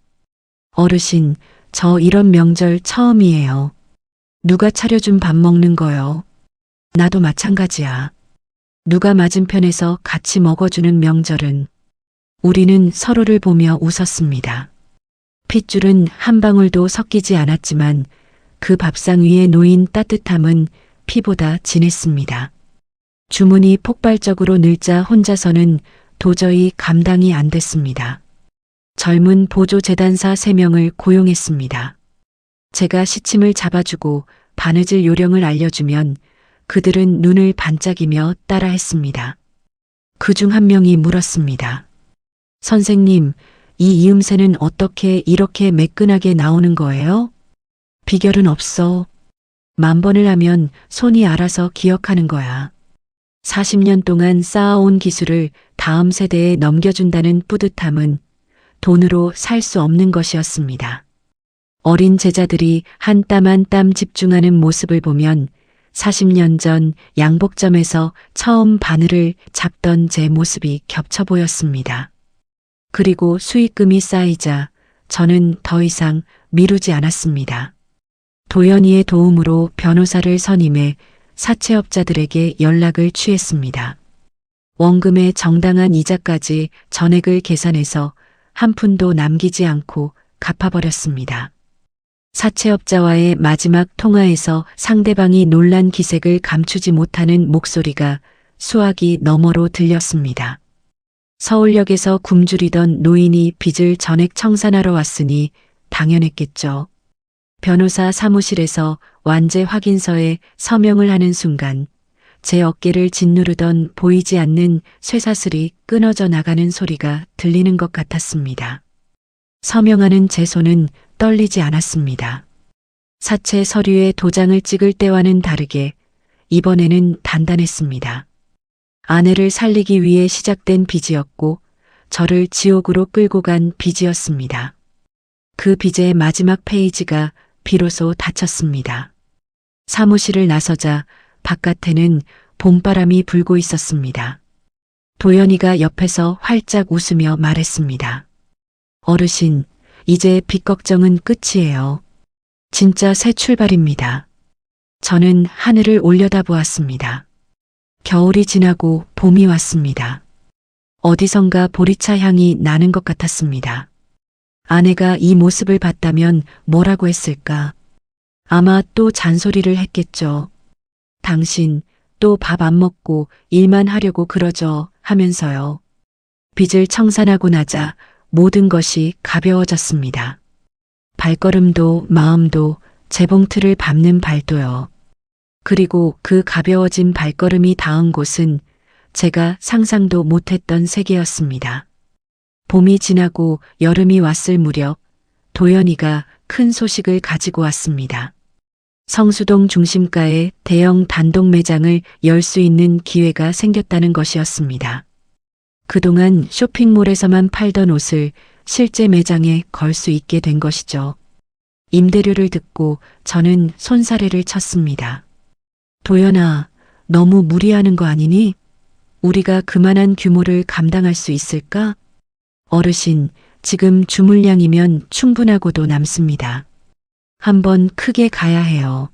어르신, 저 이런 명절 처음이에요. 누가 차려준 밥 먹는 거요. 나도 마찬가지야. 누가 맞은편에서 같이 먹어주는 명절은. 우리는 서로를 보며 웃었습니다. 핏줄은 한 방울도 섞이지 않았지만 그 밥상 위에 놓인 따뜻함은 피보다 진했습니다. 주문이 폭발적으로 늘자 혼자서는 도저히 감당이 안 됐습니다. 젊은 보조재단사 3명을 고용했습니다. 제가 시침을 잡아주고 바느질 요령을 알려주면 그들은 눈을 반짝이며 따라했습니다. 그중 한 명이 물었습니다. 선생님, 이 이음새는 어떻게 이렇게 매끈하게 나오는 거예요? 비결은 없어. 10,000번을 하면 손이 알아서 기억하는 거야. 40년 동안 쌓아온 기술을 다음 세대에 넘겨준다는 뿌듯함은 돈으로 살 수 없는 것이었습니다. 어린 제자들이 한 땀 한 땀 집중하는 모습을 보면 40년 전 양복점에서 처음 바늘을 잡던 제 모습이 겹쳐 보였습니다. 그리고 수익금이 쌓이자 저는 더 이상 미루지 않았습니다. 도연이의 도움으로 변호사를 선임해 사채업자들에게 연락을 취했습니다. 원금의 정당한 이자까지 전액을 계산해서 한 푼도 남기지 않고 갚아버렸습니다. 사채업자와의 마지막 통화에서 상대방이 놀란 기색을 감추지 못하는 목소리가 수화기 너머로 들렸습니다. 서울역에서 굶주리던 노인이 빚을 전액 청산하러 왔으니 당연했겠죠. 변호사 사무실에서 완제 확인서에 서명을 하는 순간 제 어깨를 짓누르던 보이지 않는 쇠사슬이 끊어져 나가는 소리가 들리는 것 같았습니다. 서명하는 제 손은 떨리지 않았습니다. 사채 서류에 도장을 찍을 때와는 다르게 이번에는 단단했습니다. 아내를 살리기 위해 시작된 빚이었고 저를 지옥으로 끌고 간 빚이었습니다. 그 빚의 마지막 페이지가 비로소 닫혔습니다. 사무실을 나서자 바깥에는 봄바람이 불고 있었습니다. 도연이가 옆에서 활짝 웃으며 말했습니다. 어르신, 이제 빚 걱정은 끝이에요. 진짜 새 출발입니다. 저는 하늘을 올려다보았습니다. 겨울이 지나고 봄이 왔습니다. 어디선가 보리차 향이 나는 것 같았습니다. 아내가 이 모습을 봤다면 뭐라고 했을까? 아마 또 잔소리를 했겠죠. 당신 또 밥 안 먹고 일만 하려고 그러죠 하면서요. 빚을 청산하고 나자 모든 것이 가벼워졌습니다. 발걸음도 마음도 재봉틀을 밟는 발도요. 그리고 그 가벼워진 발걸음이 닿은 곳은 제가 상상도 못했던 세계였습니다. 봄이 지나고 여름이 왔을 무렵 도연이가 큰 소식을 가지고 왔습니다. 성수동 중심가에 대형 단독 매장을 열 수 있는 기회가 생겼다는 것이었습니다. 그동안 쇼핑몰에서만 팔던 옷을 실제 매장에 걸 수 있게 된 것이죠. 임대료를 듣고 저는 손사래를 쳤습니다. 도연아, 너무 무리하는 거 아니니? 우리가 그만한 규모를 감당할 수 있을까? 어르신, 지금 주물량이면 충분하고도 남습니다. 한번 크게 가야 해요.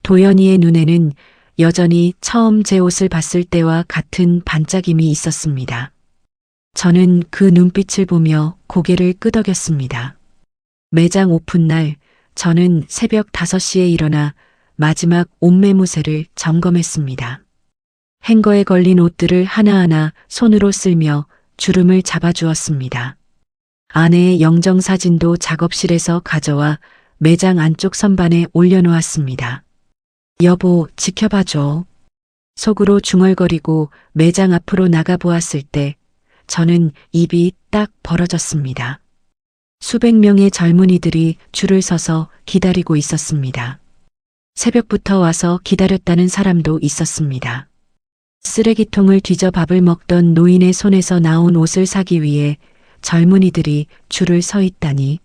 도연이의 눈에는 여전히 처음 제 옷을 봤을 때와 같은 반짝임이 있었습니다. 저는 그 눈빛을 보며 고개를 끄덕였습니다. 매장 오픈 날 저는 새벽 5시에 일어나 마지막 옷매무새를 점검했습니다. 행거에 걸린 옷들을 하나하나 손으로 쓸며 주름을 잡아주었습니다. 아내의 영정사진도 작업실에서 가져와 매장 안쪽 선반에 올려놓았습니다. 여보, 지켜봐줘. 속으로 중얼거리고 매장 앞으로 나가보았을 때 저는 입이 딱 벌어졌습니다. 수백 명의 젊은이들이 줄을 서서 기다리고 있었습니다. 새벽부터 와서 기다렸다는 사람도 있었습니다. 쓰레기통을 뒤져 밥을 먹던 노인의 손에서 나온 옷을 사기 위해 젊은이들이 줄을 서 있다니.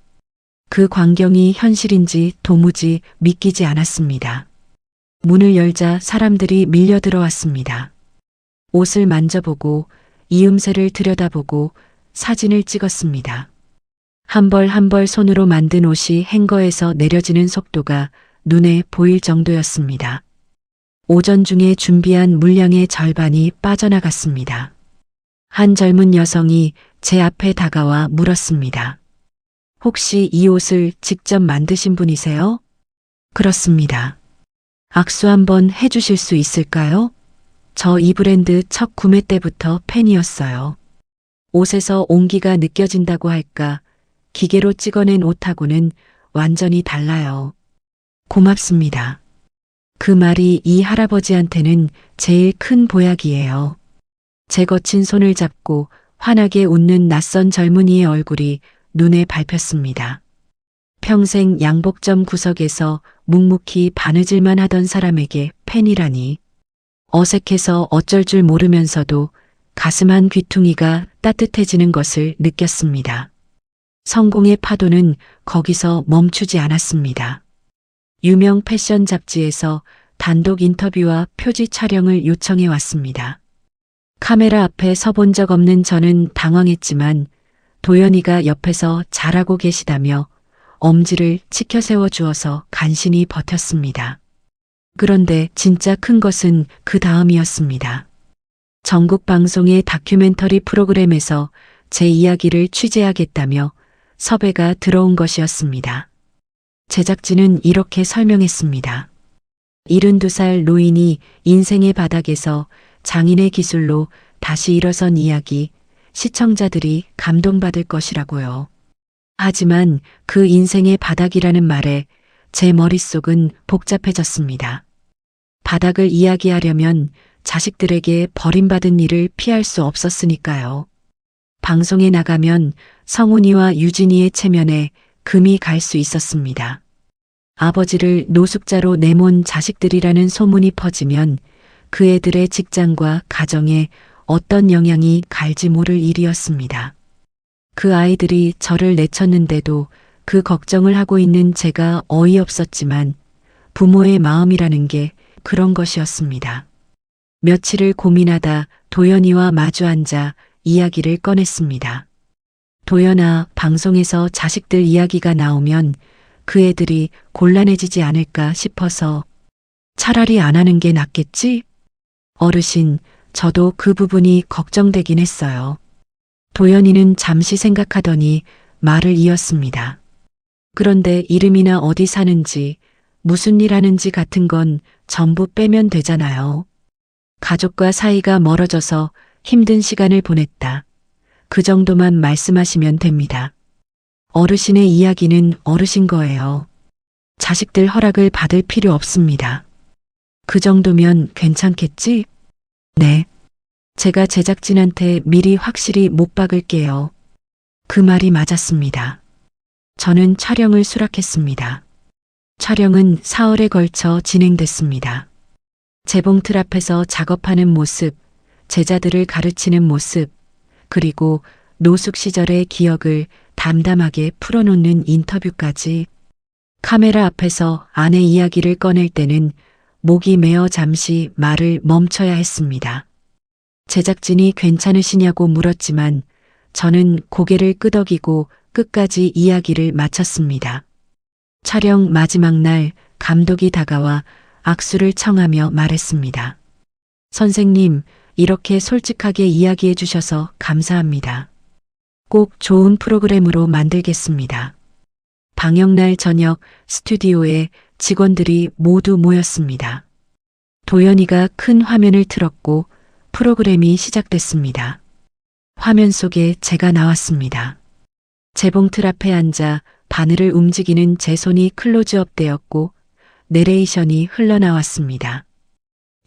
그 광경이 현실인지 도무지 믿기지 않았습니다. 문을 열자 사람들이 밀려 들어왔습니다. 옷을 만져보고 이음새를 들여다보고 사진을 찍었습니다. 한 벌 한 벌 손으로 만든 옷이 행거에서 내려지는 속도가 눈에 보일 정도였습니다. 오전 중에 준비한 물량의 절반이 빠져나갔습니다. 한 젊은 여성이 제 앞에 다가와 물었습니다. 혹시 이 옷을 직접 만드신 분이세요? 그렇습니다. 악수 한번 해주실 수 있을까요? 저 이 브랜드 첫 구매 때부터 팬이었어요. 옷에서 온기가 느껴진다고 할까, 기계로 찍어낸 옷하고는 완전히 달라요. 고맙습니다. 그 말이 이 할아버지한테는 제일 큰 보약이에요. 제 거친 손을 잡고 환하게 웃는 낯선 젊은이의 얼굴이 눈에 밟혔습니다. 평생 양복점 구석에서 묵묵히 바느질만 하던 사람에게 팬이라니. 어색해서 어쩔 줄 모르면서도 가슴 한 귀퉁이가 따뜻해지는 것을 느꼈습니다. 성공의 파도는 거기서 멈추지 않았습니다. 유명 패션 잡지에서 단독 인터뷰와 표지 촬영을 요청해 왔습니다. 카메라 앞에 서본 적 없는 저는 당황했지만 도연이가 옆에서 잘하고 계시다며 엄지를 치켜 세워 주어서 간신히 버텼습니다. 그런데 진짜 큰 것은 그 다음이었습니다. 전국 방송의 다큐멘터리 프로그램에서 제 이야기를 취재하겠다며 섭외가 들어온 것이었습니다. 제작진은 이렇게 설명했습니다. 72살 노인이 인생의 바닥에서 장인의 기술로 다시 일어선 이야기, 시청자들이 감동받을 것이라고요. 하지만 그 인생의 바닥이라는 말에 제 머릿속은 복잡해졌습니다. 바닥을 이야기하려면 자식들에게 버림받은 일을 피할 수 없었으니까요. 방송에 나가면 성훈이와 유진이의 체면에 금이 갈 수 있었습니다. 아버지를 노숙자로 내몬 자식들이라는 소문이 퍼지면 그 애들의 직장과 가정에 어떤 영향이 갈지 모를 일이었습니다. 그 아이들이 저를 내쳤는데도 그 걱정을 하고 있는 제가 어이없었지만 부모의 마음이라는 게 그런 것이었습니다. 며칠을 고민하다 도연이와 마주 앉아 이야기를 꺼냈습니다. 도연아, 방송에서 자식들 이야기가 나오면 그 애들이 곤란해지지 않을까 싶어서 차라리 안 하는 게 낫겠지? 어르신, 저도 그 부분이 걱정되긴 했어요. 도연이는 잠시 생각하더니 말을 이었습니다. 그런데 이름이나 어디 사는지, 무슨 일 하는지 같은 건 전부 빼면 되잖아요. 가족과 사이가 멀어져서 힘든 시간을 보냈다. 그 정도만 말씀하시면 됩니다. 어르신의 이야기는 어르신 거예요. 자식들 허락을 받을 필요 없습니다. 그 정도면 괜찮겠지? 네. 제가 제작진한테 미리 확실히 못 박을게요. 그 말이 맞았습니다. 저는 촬영을 수락했습니다. 촬영은 사흘에 걸쳐 진행됐습니다. 재봉틀 앞에서 작업하는 모습, 제자들을 가르치는 모습, 그리고 노숙 시절의 기억을 담담하게 풀어놓는 인터뷰까지. 카메라 앞에서 아내 이야기를 꺼낼 때는 목이 메어 잠시 말을 멈춰야 했습니다. 제작진이 괜찮으시냐고 물었지만 저는 고개를 끄덕이고 끝까지 이야기를 마쳤습니다. 촬영 마지막 날 감독이 다가와 악수를 청하며 말했습니다. 선생님, 이렇게 솔직하게 이야기해 주셔서 감사합니다. 꼭 좋은 프로그램으로 만들겠습니다. 방영날 저녁 스튜디오에 직원들이 모두 모였습니다. 도연이가 큰 화면을 틀었고 프로그램이 시작됐습니다. 화면 속에 제가 나왔습니다. 재봉틀 앞에 앉아 바늘을 움직이는 제 손이 클로즈업 되었고 내레이션이 흘러나왔습니다.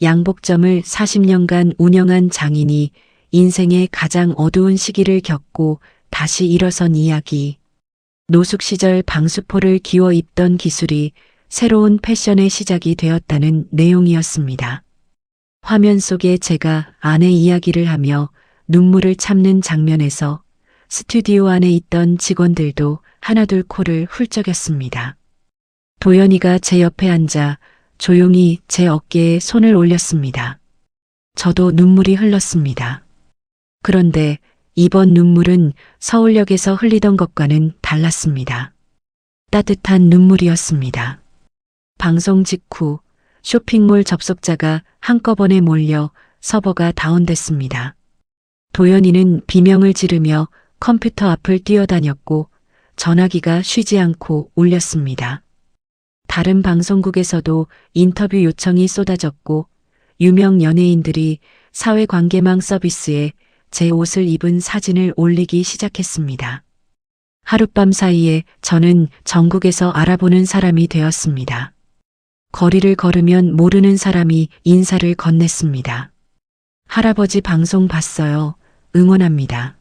양복점을 40년간 운영한 장인이 인생의 가장 어두운 시기를 겪고 다시 일어선 이야기. 노숙 시절 방수포를 기워 입던 기술이 새로운 패션의 시작이 되었다는 내용이었습니다. 화면 속에 제가 아내 이야기를 하며 눈물을 참는 장면에서 스튜디오 안에 있던 직원들도 하나둘 코를 훌쩍였습니다. 도연이가 제 옆에 앉아 조용히 제 어깨에 손을 올렸습니다. 저도 눈물이 흘렀습니다. 그런데 이번 눈물은 서울역에서 흘리던 것과는 달랐습니다. 따뜻한 눈물이었습니다. 방송 직후 쇼핑몰 접속자가 한꺼번에 몰려 서버가 다운됐습니다. 도연이는 비명을 지르며 컴퓨터 앞을 뛰어다녔고 전화기가 쉬지 않고 울렸습니다. 다른 방송국에서도 인터뷰 요청이 쏟아졌고 유명 연예인들이 사회관계망 서비스에 제 옷을 입은 사진을 올리기 시작했습니다. 하룻밤 사이에 저는 전국에서 알아보는 사람이 되었습니다. 거리를 걸으면 모르는 사람이 인사를 건넸습니다. 할아버지 방송 봤어요. 응원합니다.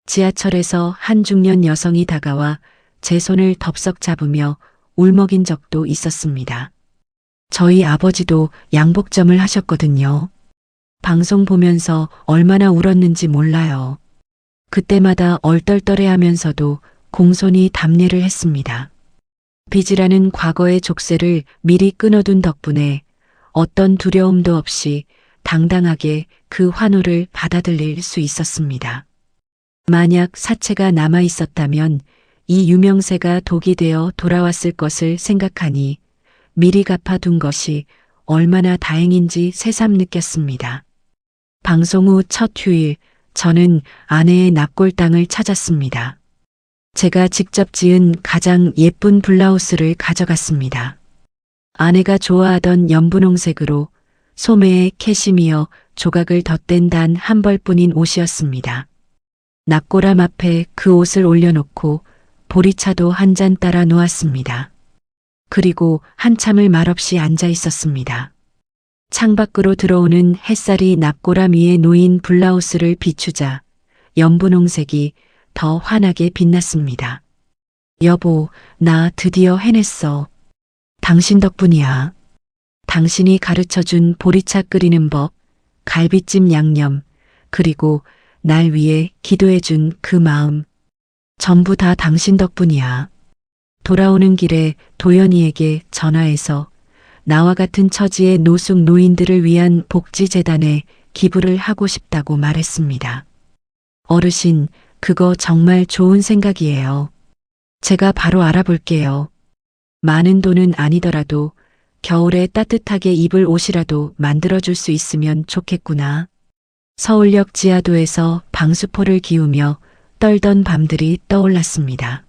지하철에서 한 중년 여성이 다가와 제 손을 덥석 잡으며 울먹인 적도 있었습니다. 저희 아버지도 양복점을 하셨거든요. 방송 보면서 얼마나 울었는지 몰라요. 그때마다 얼떨떨해하면서도 공손히 답례를 했습니다. 빚이라는 과거의 족쇄를 미리 끊어둔 덕분에 어떤 두려움도 없이 당당하게 그 환호를 받아들일 수 있었습니다. 만약 사체가 남아 있었다면 이 유명세가 독이 되어 돌아왔을 것을 생각하니 미리 갚아둔 것이 얼마나 다행인지 새삼 느꼈습니다. 방송 후 첫 휴일, 저는 아내의 납골당을 찾았습니다. 제가 직접 지은 가장 예쁜 블라우스를 가져갔습니다. 아내가 좋아하던 연분홍색으로 소매에 캐시미어 조각을 덧댄 단 한 벌뿐인 옷이었습니다. 납골함 앞에 그 옷을 올려놓고 보리차도 한 잔 따라 놓았습니다. 그리고 한참을 말없이 앉아 있었습니다. 창밖으로 들어오는 햇살이 납골함 위에 놓인 블라우스를 비추자 연분홍색이 더 환하게 빛났습니다. 여보, 나 드디어 해냈어. 당신 덕분이야. 당신이 가르쳐준 보리차 끓이는 법, 갈비찜 양념, 그리고 날 위해 기도해준 그 마음. 전부 다 당신 덕분이야. 돌아오는 길에 도연이에게 전화해서 나와 같은 처지의 노숙 노인들을 위한 복지재단에 기부를 하고 싶다고 말했습니다. 어르신, 그거 정말 좋은 생각이에요. 제가 바로 알아볼게요. 많은 돈은 아니더라도 겨울에 따뜻하게 입을 옷이라도 만들어줄 수 있으면 좋겠구나. 서울역 지하도에서 방수포를 기우며 떨던 밤들이 떠올랐습니다.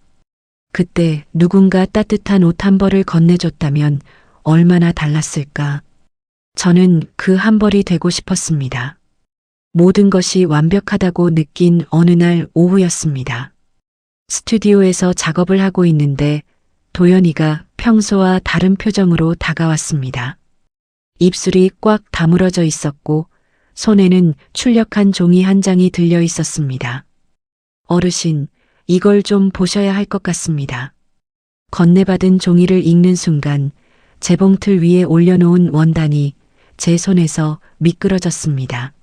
그때 누군가 따뜻한 옷 한 벌을 건네줬다면 얼마나 달랐을까. 저는 그 한 벌이 되고 싶었습니다. 모든 것이 완벽하다고 느낀 어느 날 오후였습니다. 스튜디오에서 작업을 하고 있는데 도연이가 평소와 다른 표정으로 다가왔습니다. 입술이 꽉 다물어져 있었고 손에는 출력한 종이 한 장이 들려 있었습니다. 어르신, 이걸 좀 보셔야 할 것 같습니다. 건네받은 종이를 읽는 순간 재봉틀 위에 올려놓은 원단이 제 손에서 미끄러졌습니다.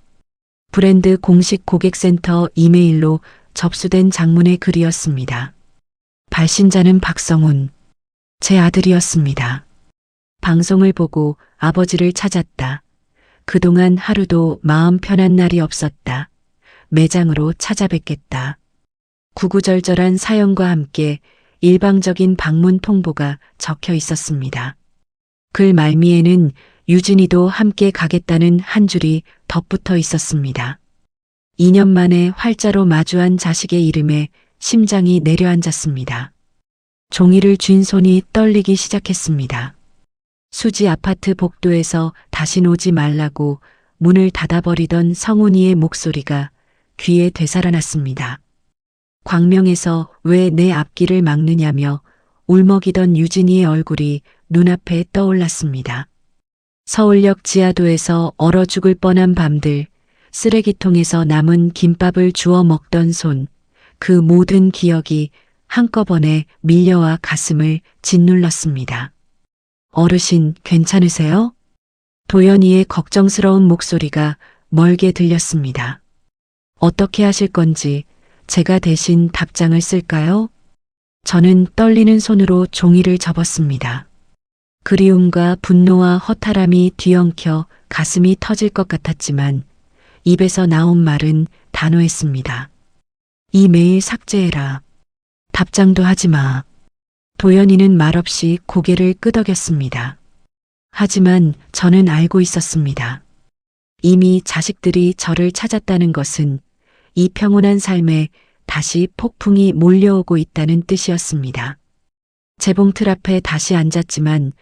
브랜드 공식 고객센터 이메일로 접수된 장문의 글이었습니다. 발신자는 박성훈, 제 아들이었습니다. 방송을 보고 아버지를 찾았다. 그동안 하루도 마음 편한 날이 없었다. 매장으로 찾아뵙겠다. 구구절절한 사연과 함께 일방적인 방문 통보가 적혀 있었습니다. 글 말미에는 유진이도 함께 가겠다는 한 줄이 덧붙어 있었습니다. 2년 만에 활자로 마주한 자식의 이름에 심장이 내려앉았습니다. 종이를 쥔 손이 떨리기 시작했습니다. 수지 아파트 복도에서 다신 오지 말라고 문을 닫아버리던 성훈이의 목소리가 귀에 되살아났습니다. 광명에서 왜 내 앞길을 막느냐며 울먹이던 유진이의 얼굴이 눈앞에 떠올랐습니다. 서울역 지하도에서 얼어 죽을 뻔한 밤들, 쓰레기통에서 남은 김밥을 주워 먹던 손, 그 모든 기억이 한꺼번에 밀려와 가슴을 짓눌렀습니다. 어르신, 괜찮으세요? 도연이의 걱정스러운 목소리가 멀게 들렸습니다. 어떻게 하실 건지 제가 대신 답장을 쓸까요? 저는 떨리는 손으로 종이를 접었습니다. 그리움과 분노와 허탈함이 뒤엉켜 가슴이 터질 것 같았지만 입에서 나온 말은 단호했습니다. 이 메일 삭제해라. 답장도 하지 마. 도연이는 말없이 고개를 끄덕였습니다. 하지만 저는 알고 있었습니다. 이미 자식들이 저를 찾았다는 것은 이 평온한 삶에 다시 폭풍이 몰려오고 있다는 뜻이었습니다. 재봉틀 앞에 다시 앉았지만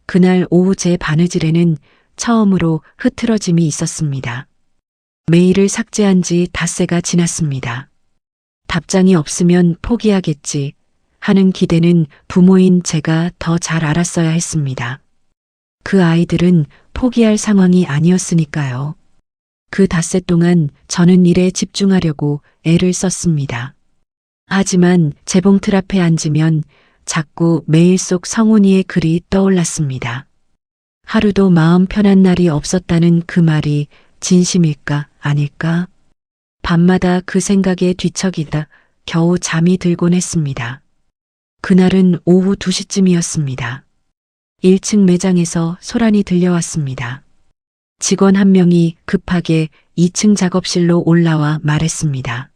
그날 오후 제 바느질에는 처음으로 흐트러짐이 있었습니다. 메일을 삭제한 지 닷새가 지났습니다. 답장이 없으면 포기하겠지 하는 기대는 부모인 제가 더 잘 알았어야 했습니다. 그 아이들은 포기할 상황이 아니었으니까요. 그 닷새 동안 저는 일에 집중하려고 애를 썼습니다. 하지만 재봉틀 앞에 앉으면 자꾸 메일 속 성훈이의 글이 떠올랐습니다. 하루도 마음 편한 날이 없었다는 그 말이 진심일까 아닐까? 밤마다 그 생각에 뒤척이다 겨우 잠이 들곤 했습니다. 그날은 오후 2시쯤이었습니다. 1층 매장에서 소란이 들려왔습니다. 직원 한 명이 급하게 2층 작업실로 올라와 말했습니다.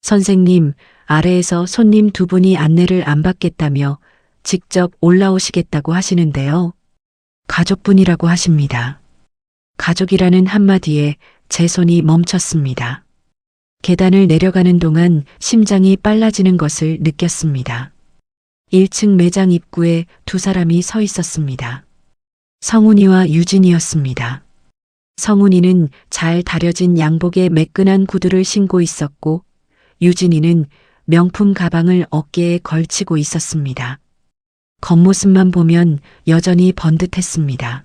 선생님, 아래에서 손님 2분이 안내를 안 받겠다며 직접 올라오시겠다고 하시는데요. 가족분이라고 하십니다. 가족이라는 한마디에 제 손이 멈췄습니다. 계단을 내려가는 동안 심장이 빨라지는 것을 느꼈습니다. 1층 매장 입구에 2사람이 서 있었습니다. 성훈이와 유진이었습니다. 성훈이는 잘 다려진 양복에 매끈한 구두를 신고 있었고 유진이는 명품 가방을 어깨에 걸치고 있었습니다. 겉모습만 보면 여전히 번듯했습니다.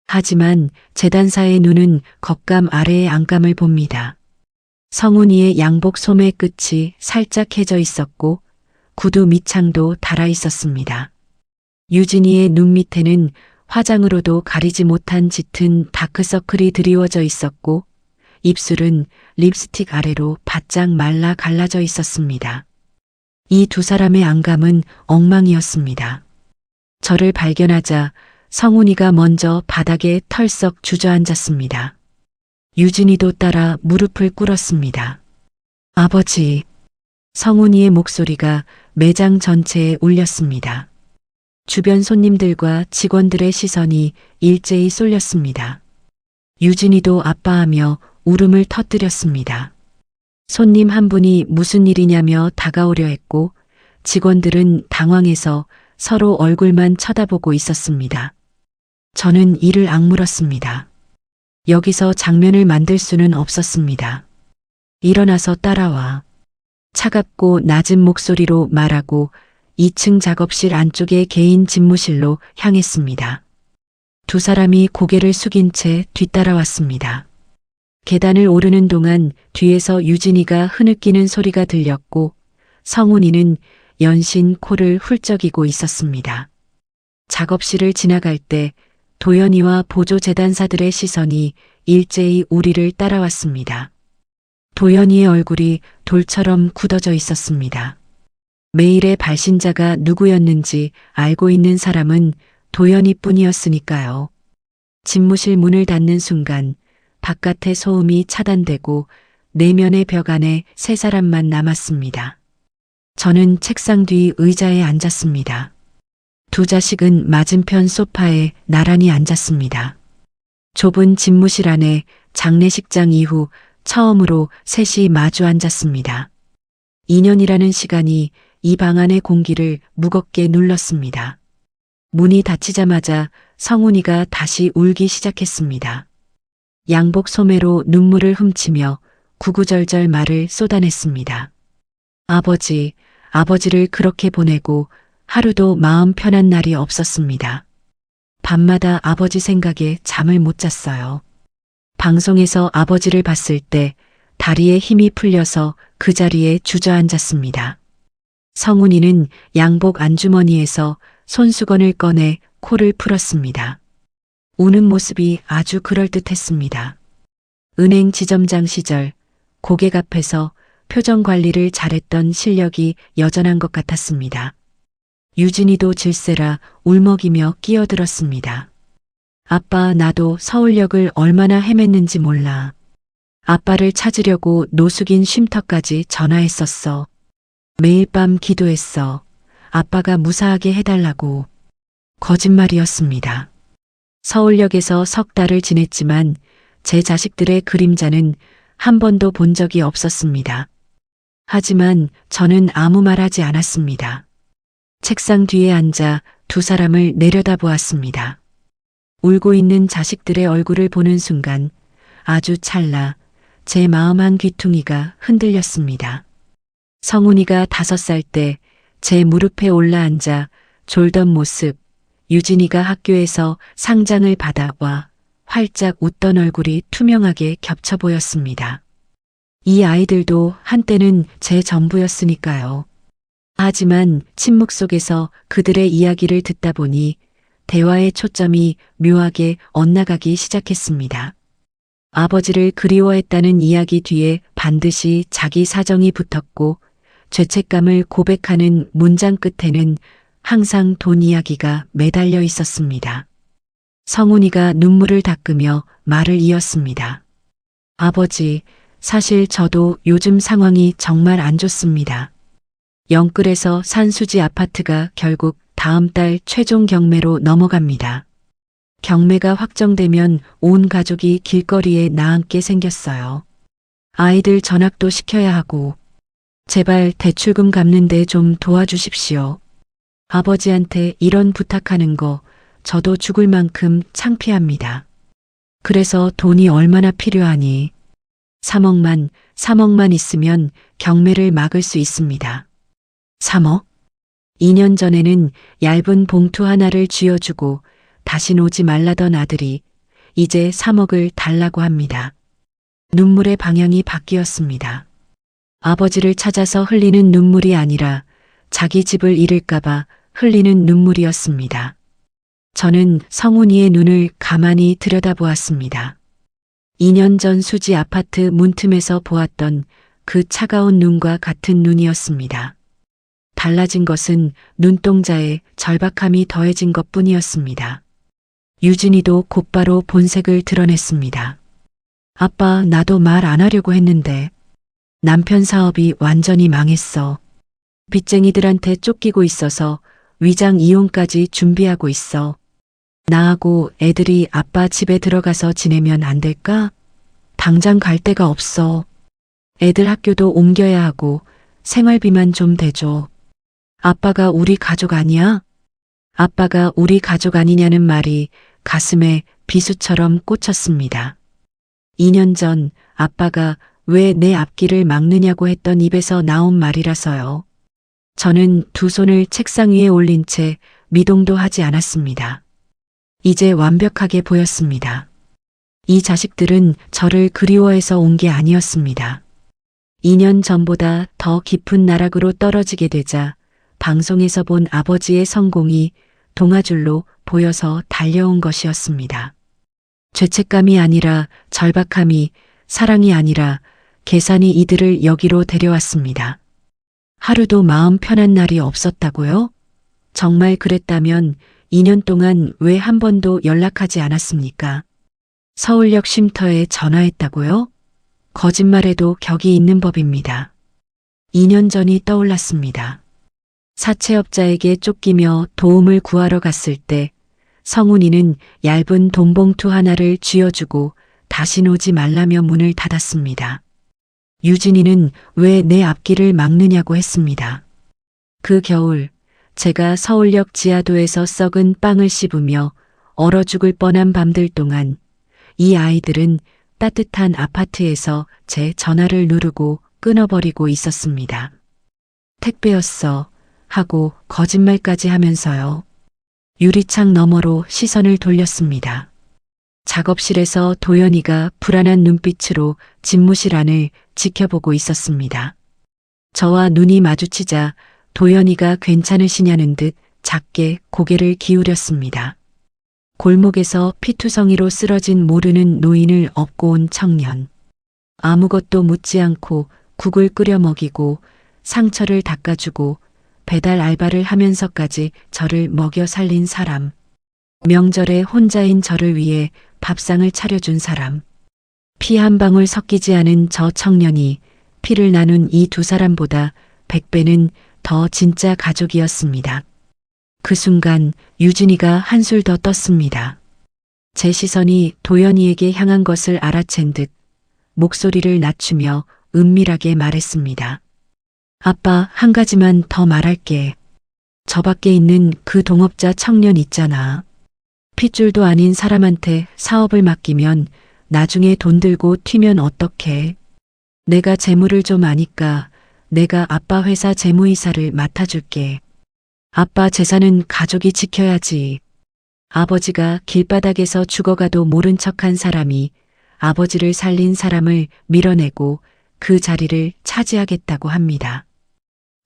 하지만 재단사의 눈은 겉감 아래의 안감을 봅니다. 성훈이의 양복 소매 끝이 살짝 해져 있었고 구두 밑창도 닳아 있었습니다. 유진이의 눈 밑에는 화장으로도 가리지 못한 짙은 다크서클이 드리워져 있었고 입술은 립스틱 아래로 바짝 말라 갈라져 있었습니다. 이 2사람의 안감은 엉망이었습니다. 저를 발견하자 성훈이가 먼저 바닥에 털썩 주저앉았습니다. 유진이도 따라 무릎을 꿇었습니다. 아버지, 성훈이의 목소리가 매장 전체에 울렸습니다. 주변 손님들과 직원들의 시선이 일제히 쏠렸습니다. 유진이도 아빠하며 울음을 터뜨렸습니다. 손님 한 분이 무슨 일이냐며 다가오려 했고 직원들은 당황해서 서로 얼굴만 쳐다보고 있었습니다. 저는 이를 악물었습니다. 여기서 장면을 만들 수는 없었습니다. 일어나서 따라와. 차갑고 낮은 목소리로 말하고 2층 작업실 안쪽의 개인 집무실로 향했습니다. 2사람이 고개를 숙인 채 뒤따라왔습니다. 계단을 오르는 동안 뒤에서 유진이가 흐느끼는 소리가 들렸고 성훈이는 연신 코를 훌쩍이고 있었습니다. 작업실을 지나갈 때 도연이와 보조 재단사들의 시선이 일제히 우리를 따라왔습니다. 도연이의 얼굴이 돌처럼 굳어져 있었습니다. 메일의 발신자가 누구였는지 알고 있는 사람은 도연이뿐이었으니까요. 집무실 문을 닫는 순간 바깥의 소음이 차단되고 내면의 벽 안에 3사람만 남았습니다. 저는 책상 뒤 의자에 앉았습니다. 2 자식은 맞은편 소파에 나란히 앉았습니다. 좁은 집무실 안에 장례식장 이후 처음으로 셋이 마주 앉았습니다. 2년이라는 시간이 이 방 안의 공기를 무겁게 눌렀습니다. 문이 닫히자마자 성훈이가 다시 울기 시작했습니다. 양복 소매로 눈물을 훔치며 구구절절 말을 쏟아냈습니다. 아버지를 그렇게 보내고 하루도 마음 편한 날이 없었습니다. 밤마다 아버지 생각에 잠을 못 잤어요. 방송에서 아버지를 봤을 때 다리에 힘이 풀려서 그 자리에 주저앉았습니다. 성훈이는 양복 안주머니에서 손수건을 꺼내 코를 풀었습니다. 우는 모습이 아주 그럴듯했습니다. 은행 지점장 시절 고객 앞에서 표정 관리를 잘했던 실력이 여전한 것 같았습니다. 유진이도 질세라 울먹이며 끼어들었습니다. 아빠, 나도 서울역을 얼마나 헤맸는지 몰라. 아빠를 찾으려고 노숙인 쉼터까지 전화했었어. 매일 밤 기도했어. 아빠가 무사하게 해달라고. 거짓말이었습니다. 서울역에서 석 달을 지냈지만 제 자식들의 그림자는 한 번도 본 적이 없었습니다. 하지만 저는 아무 말 하지 않았습니다. 책상 뒤에 앉아 두 사람을 내려다보았습니다. 울고 있는 자식들의 얼굴을 보는 순간 아주 찰나 제 마음 한 귀퉁이가 흔들렸습니다. 성훈이가 5살 때 제 무릎에 올라앉아 졸던 모습, 유진이가 학교에서 상장을 받아와 활짝 웃던 얼굴이 투명하게 겹쳐 보였습니다. 이 아이들도 한때는 제 전부였으니까요. 하지만 침묵 속에서 그들의 이야기를 듣다 보니 대화의 초점이 묘하게 엇나가기 시작했습니다. 아버지를 그리워했다는 이야기 뒤에 반드시 자기 사정이 붙었고 죄책감을 고백하는 문장 끝에는 항상 돈 이야기가 매달려 있었습니다. 성훈이가 눈물을 닦으며 말을 이었습니다. 아버지, 사실 저도 요즘 상황이 정말 안 좋습니다. 영끌에서 산수지 아파트가 결국 다음 달 최종 경매로 넘어갑니다. 경매가 확정되면 온 가족이 길거리에 나앉게 생겼어요. 아이들 전학도 시켜야 하고 제발 대출금 갚는데 좀 도와주십시오. 아버지한테 이런 부탁하는 거 저도 죽을 만큼 창피합니다. 그래서 돈이 얼마나 필요하니? 3억만 있으면 경매를 막을 수 있습니다. 3억? 2년 전에는 얇은 봉투 하나를 쥐어주고 다신 오지 말라던 아들이 이제 3억을 달라고 합니다. 눈물의 방향이 바뀌었습니다. 아버지를 찾아서 흘리는 눈물이 아니라 자기 집을 잃을까봐 흘리는 눈물이었습니다. 저는 성훈이의 눈을 가만히 들여다보았습니다. 2년 전 수지 아파트 문틈에서 보았던 그 차가운 눈과 같은 눈이었습니다. 달라진 것은 눈동자에 절박함이 더해진 것뿐이었습니다. 유진이도 곧바로 본색을 드러냈습니다. 아빠, 나도 말 안 하려고 했는데 남편 사업이 완전히 망했어. 빚쟁이들한테 쫓기고 있어서 위장 이혼까지 준비하고 있어. 나하고 애들이 아빠 집에 들어가서 지내면 안 될까? 당장 갈 데가 없어. 애들 학교도 옮겨야 하고 생활비만 좀 대줘. 아빠가 우리 가족 아니야? 아빠가 우리 가족 아니냐는 말이 가슴에 비수처럼 꽂혔습니다. 2년 전 아빠가 왜 내 앞길을 막느냐고 했던 입에서 나온 말이라서요. 저는 두 손을 책상 위에 올린 채 미동도 하지 않았습니다. 이제 완벽하게 보였습니다. 이 자식들은 저를 그리워해서 온 게 아니었습니다. 2년 전보다 더 깊은 나락으로 떨어지게 되자 방송에서 본 아버지의 성공이 동아줄로 보여서 달려온 것이었습니다. 죄책감이 아니라 절박함이, 사랑이 아니라 계산이 이들을 여기로 데려왔습니다. 하루도 마음 편한 날이 없었다고요? 정말 그랬다면 2년 동안 왜 한 번도 연락하지 않았습니까? 서울역 쉼터에 전화했다고요? 거짓말에도 격이 있는 법입니다. 2년 전이 떠올랐습니다. 사채업자에게 쫓기며 도움을 구하러 갔을 때 성훈이는 얇은 돈봉투 하나를 쥐어주고 다신 오지 말라며 문을 닫았습니다. 유진이는 왜 내 앞길을 막느냐고 했습니다. 그 겨울 제가 서울역 지하도에서 썩은 빵을 씹으며 얼어 죽을 뻔한 밤들 동안 이 아이들은 따뜻한 아파트에서 제 전화를 누르고 끊어버리고 있었습니다. 택배였어 하고 거짓말까지 하면서요. 유리창 너머로 시선을 돌렸습니다. 작업실에서 도연이가 불안한 눈빛으로 집무실 안을 지켜보고 있었습니다. 저와 눈이 마주치자 도연이가 괜찮으시냐는 듯 작게 고개를 기울였습니다. 골목에서 피투성이로 쓰러진 모르는 노인을 업고 온 청년. 아무것도 묻지 않고 국을 끓여 먹이고 상처를 닦아주고 배달 알바를 하면서까지 저를 먹여 살린 사람. 명절에 혼자인 저를 위해 밥상을 차려준 사람. 피 한 방울 섞이지 않은 저 청년이 피를 나눈 이 두 사람보다 100배는 더 진짜 가족이었습니다. 그 순간 유진이가 한술 더 떴습니다. 제 시선이 도연이에게 향한 것을 알아챈 듯 목소리를 낮추며 은밀하게 말했습니다. 아빠, 한 가지만 더 말할게. 저 밖에 있는 그 동업자 청년 있잖아. 핏줄도 아닌 사람한테 사업을 맡기면 나중에 돈 들고 튀면 어떡해. 내가 재물을 좀 아니까 내가 아빠 회사 재무이사를 맡아줄게. 아빠 재산은 가족이 지켜야지. 아버지가 길바닥에서 죽어가도 모른 척한 사람이 아버지를 살린 사람을 밀어내고 그 자리를 차지하겠다고 합니다.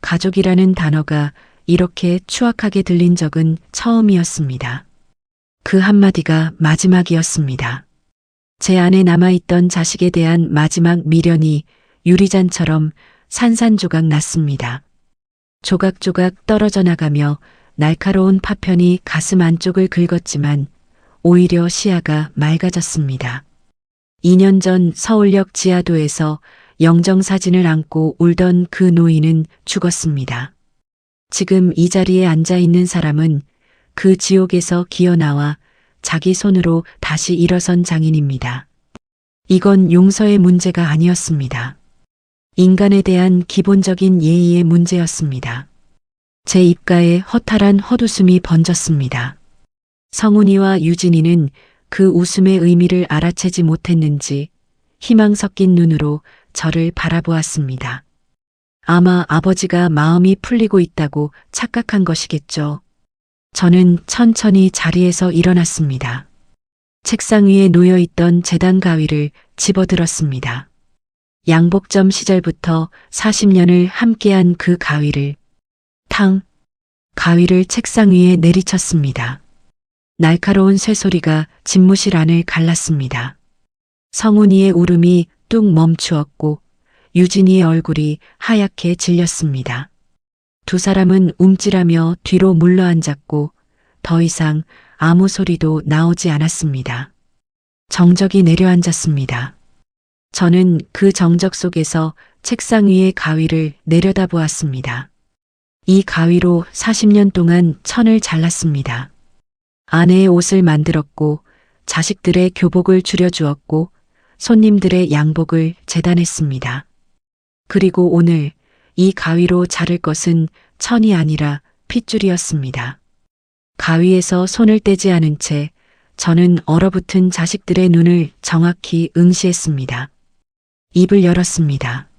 가족이라는 단어가 이렇게 추악하게 들린 적은 처음이었습니다. 그 한마디가 마지막이었습니다. 제 안에 남아있던 자식에 대한 마지막 미련이 유리잔처럼 산산조각 났습니다. 조각조각 떨어져 나가며 날카로운 파편이 가슴 안쪽을 긁었지만 오히려 시야가 맑아졌습니다. 2년 전 서울역 지하도에서 영정사진을 안고 울던 그 노인은 죽었습니다. 지금 이 자리에 앉아 있는 사람은 그 지옥에서 기어나와 자기 손으로 다시 일어선 장인입니다. 이건 용서의 문제가 아니었습니다. 인간에 대한 기본적인 예의의 문제였습니다. 제 입가에 허탈한 헛웃음이 번졌습니다. 성훈이와 유진이는 그 웃음의 의미를 알아채지 못했는지 희망 섞인 눈으로 저를 바라보았습니다. 아마 아버지가 마음이 풀리고 있다고 착각한 것이겠죠. 저는 천천히 자리에서 일어났습니다. 책상 위에 놓여있던 재단 가위를 집어들었습니다. 양복점 시절부터 40년을 함께한 그 가위를 가위를 책상 위에 내리쳤습니다. 날카로운 쇠소리가 집무실 안을 갈랐습니다. 성훈이의 울음이 뚝 멈추었고 유진이의 얼굴이 하얗게 질렸습니다. 두 사람은 움찔하며 뒤로 물러앉았고 더 이상 아무 소리도 나오지 않았습니다. 정적이 내려앉았습니다. 저는 그 정적 속에서 책상 위의 가위를 내려다보았습니다. 이 가위로 40년 동안 천을 잘랐습니다. 아내의 옷을 만들었고 자식들의 교복을 줄여주었고 손님들의 양복을 재단했습니다. 그리고 오늘 이 가위로 자를 것은 천이 아니라 핏줄이었습니다. 가위에서 손을 떼지 않은 채 저는 얼어붙은 자식들의 눈을 정확히 응시했습니다. 입을 열었습니다.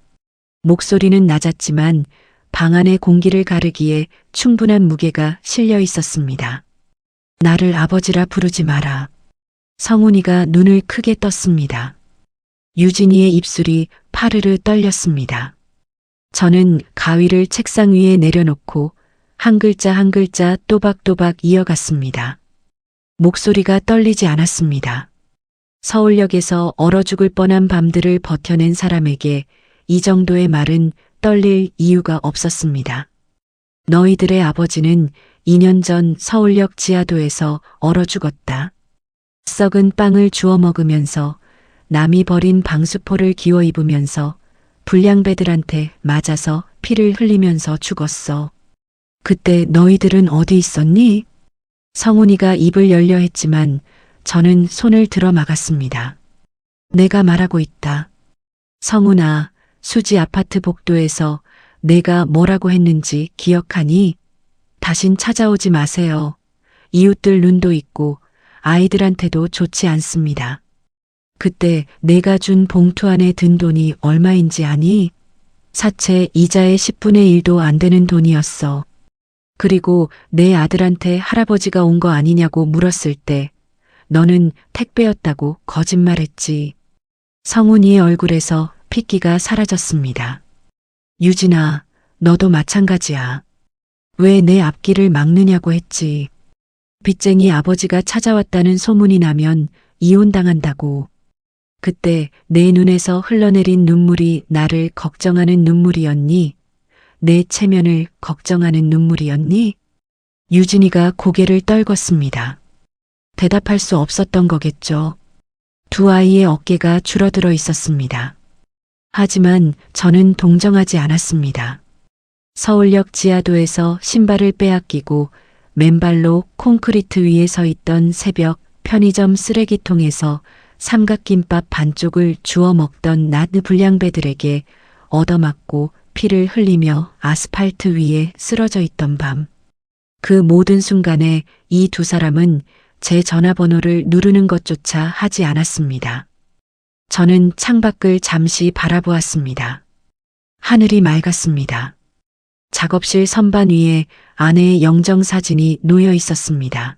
목소리는 낮았지만 방 안의 공기를 가르기에 충분한 무게가 실려 있었습니다. 나를 아버지라 부르지 마라. 성훈이가 눈을 크게 떴습니다. 유진이의 입술이 파르르 떨렸습니다. 저는 가위를 책상 위에 내려놓고 한 글자 한 글자 또박또박 이어갔습니다. 목소리가 떨리지 않았습니다. 서울역에서 얼어 죽을 뻔한 밤들을 버텨낸 사람에게 이 정도의 말은 떨릴 이유가 없었습니다. 너희들의 아버지는 2년 전 서울역 지하도에서 얼어 죽었다. 썩은 빵을 주워 먹으면서 남이 버린 방수포를 기워 입으면서 불량배들한테 맞아서 피를 흘리면서 죽었어. 그때 너희들은 어디 있었니? 성훈이가 입을 열려 했지만 저는 손을 들어 막았습니다. 내가 말하고 있다. 성훈아, 수지 아파트 복도에서 내가 뭐라고 했는지 기억하니? 다신 찾아오지 마세요. 이웃들 눈도 있고 아이들한테도 좋지 않습니다. 그때 내가 준 봉투 안에 든 돈이 얼마인지 아니? 사채 이자의 10분의 1도 안 되는 돈이었어. 그리고 내 아들한테 할아버지가 온 거 아니냐고 물었을 때 너는 택배였다고 거짓말했지. 성훈이의 얼굴에서 핏기가 사라졌습니다. 유진아, 너도 마찬가지야. 왜 내 앞길을 막느냐고 했지. 빚쟁이 아버지가 찾아왔다는 소문이 나면 이혼당한다고. 그때 내 눈에서 흘러내린 눈물이 나를 걱정하는 눈물이었니? 내 체면을 걱정하는 눈물이었니? 유진이가 고개를 떨궜습니다. 대답할 수 없었던 거겠죠. 두 아이의 어깨가 줄어들어 있었습니다. 하지만 저는 동정하지 않았습니다. 서울역 지하도에서 신발을 빼앗기고 맨발로 콘크리트 위에 서 있던 새벽 편의점 쓰레기통에서 삼각김밥 반쪽을 주워 먹던 나드 불량배들에게 얻어맞고 피를 흘리며 아스팔트 위에 쓰러져 있던 밤. 그 모든 순간에 이 두 사람은 제 전화번호를 누르는 것조차 하지 않았습니다. 저는 창밖을 잠시 바라보았습니다. 하늘이 맑았습니다. 작업실 선반 위에 아내의 영정사진이 놓여 있었습니다.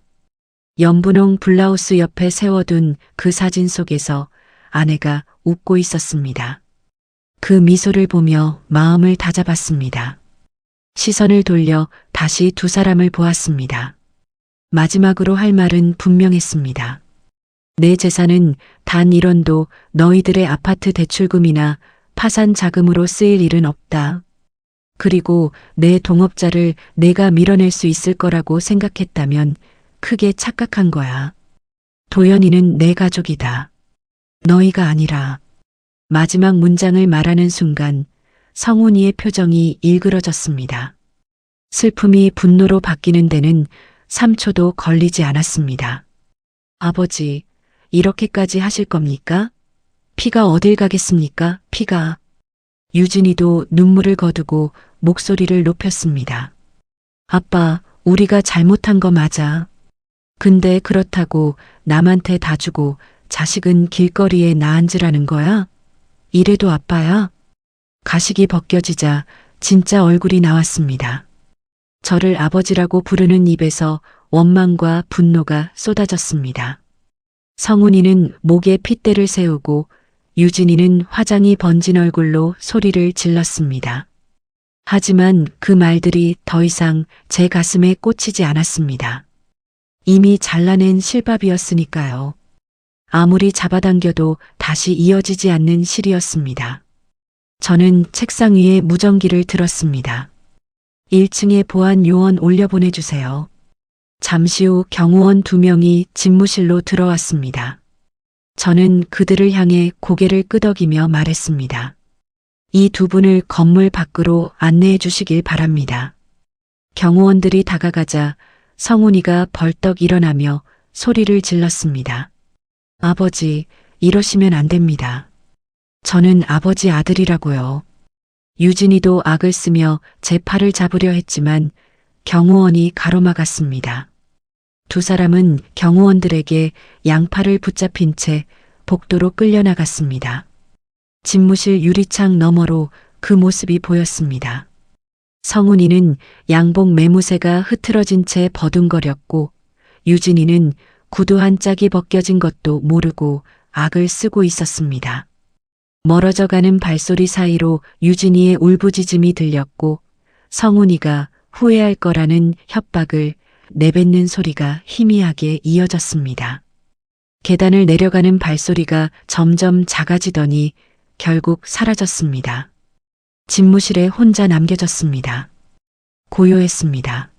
연분홍 블라우스 옆에 세워둔 그 사진 속에서 아내가 웃고 있었습니다. 그 미소를 보며 마음을 다잡았습니다. 시선을 돌려 다시 두 사람을 보았습니다. 마지막으로 할 말은 분명했습니다. 내 재산은 단 1원도 너희들의 아파트 대출금이나 파산 자금으로 쓰일 일은 없다. 그리고 내 동업자를 내가 밀어낼 수 있을 거라고 생각했다면 크게 착각한 거야. 도연이는 내 가족이다. 너희가 아니라. 마지막 문장을 말하는 순간 성훈이의 표정이 일그러졌습니다. 슬픔이 분노로 바뀌는 데는 3초도 걸리지 않았습니다. 아버지, 이렇게까지 하실 겁니까? 피가 어딜 가겠습니까? 피가. 유진이도 눈물을 거두고 목소리를 높였습니다. 아빠, 우리가 잘못한 거 맞아. 근데 그렇다고 남한테 다 주고 자식은 길거리에 나앉으라는 거야? 이래도 아빠야? 가식이 벗겨지자 진짜 얼굴이 나왔습니다. 저를 아버지라고 부르는 입에서 원망과 분노가 쏟아졌습니다. 성훈이는 목에 핏대를 세우고 유진이는 화장이 번진 얼굴로 소리를 질렀습니다. 하지만 그 말들이 더 이상 제 가슴에 꽂히지 않았습니다. 이미 잘라낸 실밥이었으니까요. 아무리 잡아당겨도 다시 이어지지 않는 실이었습니다. 저는 책상 위에 무전기를 들었습니다. 1층에 보안 요원 올려보내주세요. 잠시 후 경호원 2명이 집무실로 들어왔습니다. 저는 그들을 향해 고개를 끄덕이며 말했습니다. 이 두 분을 건물 밖으로 안내해 주시길 바랍니다. 경호원들이 다가가자 성훈이가 벌떡 일어나며 소리를 질렀습니다. 아버지, 이러시면 안 됩니다. 저는 아버지 아들이라고요. 유진이도 악을 쓰며 제 팔을 잡으려 했지만 경호원이 가로막았습니다. 두 사람은 경호원들에게 양팔을 붙잡힌 채 복도로 끌려나갔습니다. 집무실 유리창 너머로 그 모습이 보였습니다. 성훈이는 양복 매무새가 흐트러진 채 버둥거렸고 유진이는 구두 한 짝이 벗겨진 것도 모르고 악을 쓰고 있었습니다. 멀어져가는 발소리 사이로 유진이의 울부짖음이 들렸고 성훈이가 후회할 거라는 협박을 내뱉는 소리가 희미하게 이어졌습니다. 계단을 내려가는 발소리가 점점 작아지더니 결국 사라졌습니다. 집무실에 혼자 남겨졌습니다. 고요했습니다.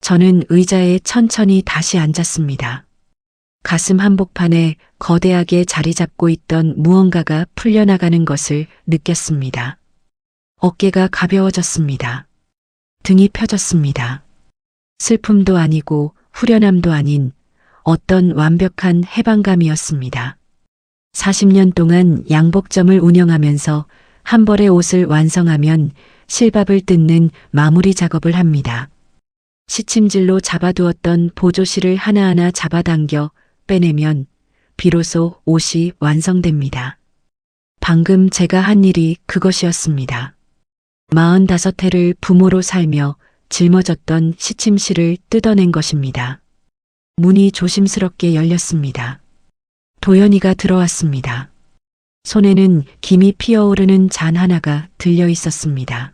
저는 의자에 천천히 다시 앉았습니다. 가슴 한복판에 거대하게 자리 잡고 있던 무언가가 풀려나가는 것을 느꼈습니다. 어깨가 가벼워졌습니다. 등이 펴졌습니다. 슬픔도 아니고 후련함도 아닌 어떤 완벽한 해방감이었습니다. 40년 동안 양복점을 운영하면서 한 벌의 옷을 완성하면 실밥을 뜯는 마무리 작업을 합니다. 시침질로 잡아두었던 보조실을 하나하나 잡아당겨 빼내면 비로소 옷이 완성됩니다. 방금 제가 한 일이 그것이었습니다. 45해를 부모로 살며 짊어졌던 시침실을 뜯어낸 것입니다. 문이 조심스럽게 열렸습니다. 도연이가 들어왔습니다. 손에는 김이 피어오르는 잔 하나가 들려 있었습니다.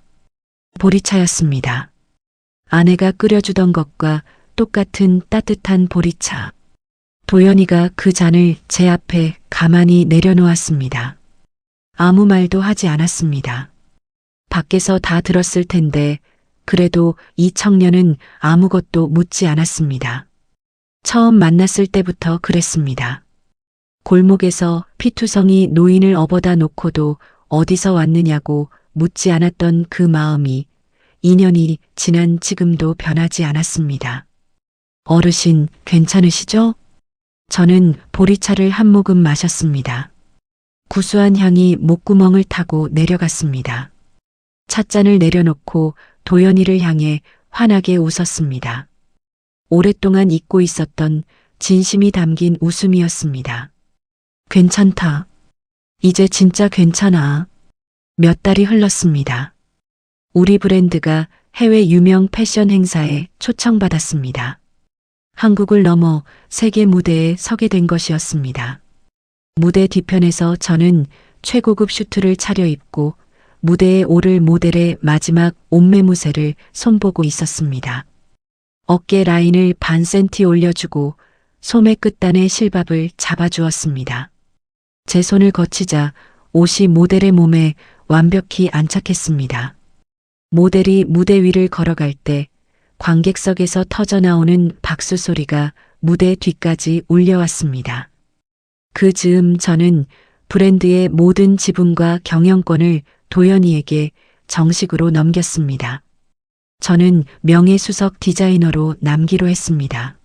보리차였습니다. 아내가 끓여주던 것과 똑같은 따뜻한 보리차. 도연이가 그 잔을 제 앞에 가만히 내려놓았습니다. 아무 말도 하지 않았습니다. 밖에서 다 들었을 텐데 그래도 이 청년은 아무것도 묻지 않았습니다. 처음 만났을 때부터 그랬습니다. 골목에서 피투성이 노인을 업어다 놓고도 어디서 왔느냐고 묻지 않았던 그 마음이 2년이 지난 지금도 변하지 않았습니다. 어르신, 괜찮으시죠? 저는 보리차를 한 모금 마셨습니다. 구수한 향이 목구멍을 타고 내려갔습니다. 찻잔을 내려놓고 도연이를 향해 환하게 웃었습니다. 오랫동안 잊고 있었던 진심이 담긴 웃음이었습니다. 괜찮다. 이제 진짜 괜찮아. 몇 달이 흘렀습니다. 우리 브랜드가 해외 유명 패션 행사에 초청받았습니다. 한국을 넘어 세계 무대에 서게 된 것이었습니다. 무대 뒤편에서 저는 최고급 슈트를 차려입고 무대에 오를 모델의 마지막 옷매무새를 손보고 있었습니다. 어깨 라인을 반 센티 올려주고 소매 끝단의 실밥을 잡아주었습니다. 제 손을 거치자 옷이 모델의 몸에 완벽히 안착했습니다. 모델이 무대 위를 걸어갈 때 관객석에서 터져나오는 박수 소리가 무대 뒤까지 울려왔습니다. 그 즈음 저는 브랜드의 모든 지분과 경영권을 도연이에게 정식으로 넘겼습니다. 저는 명예수석 디자이너로 남기로 했습니다.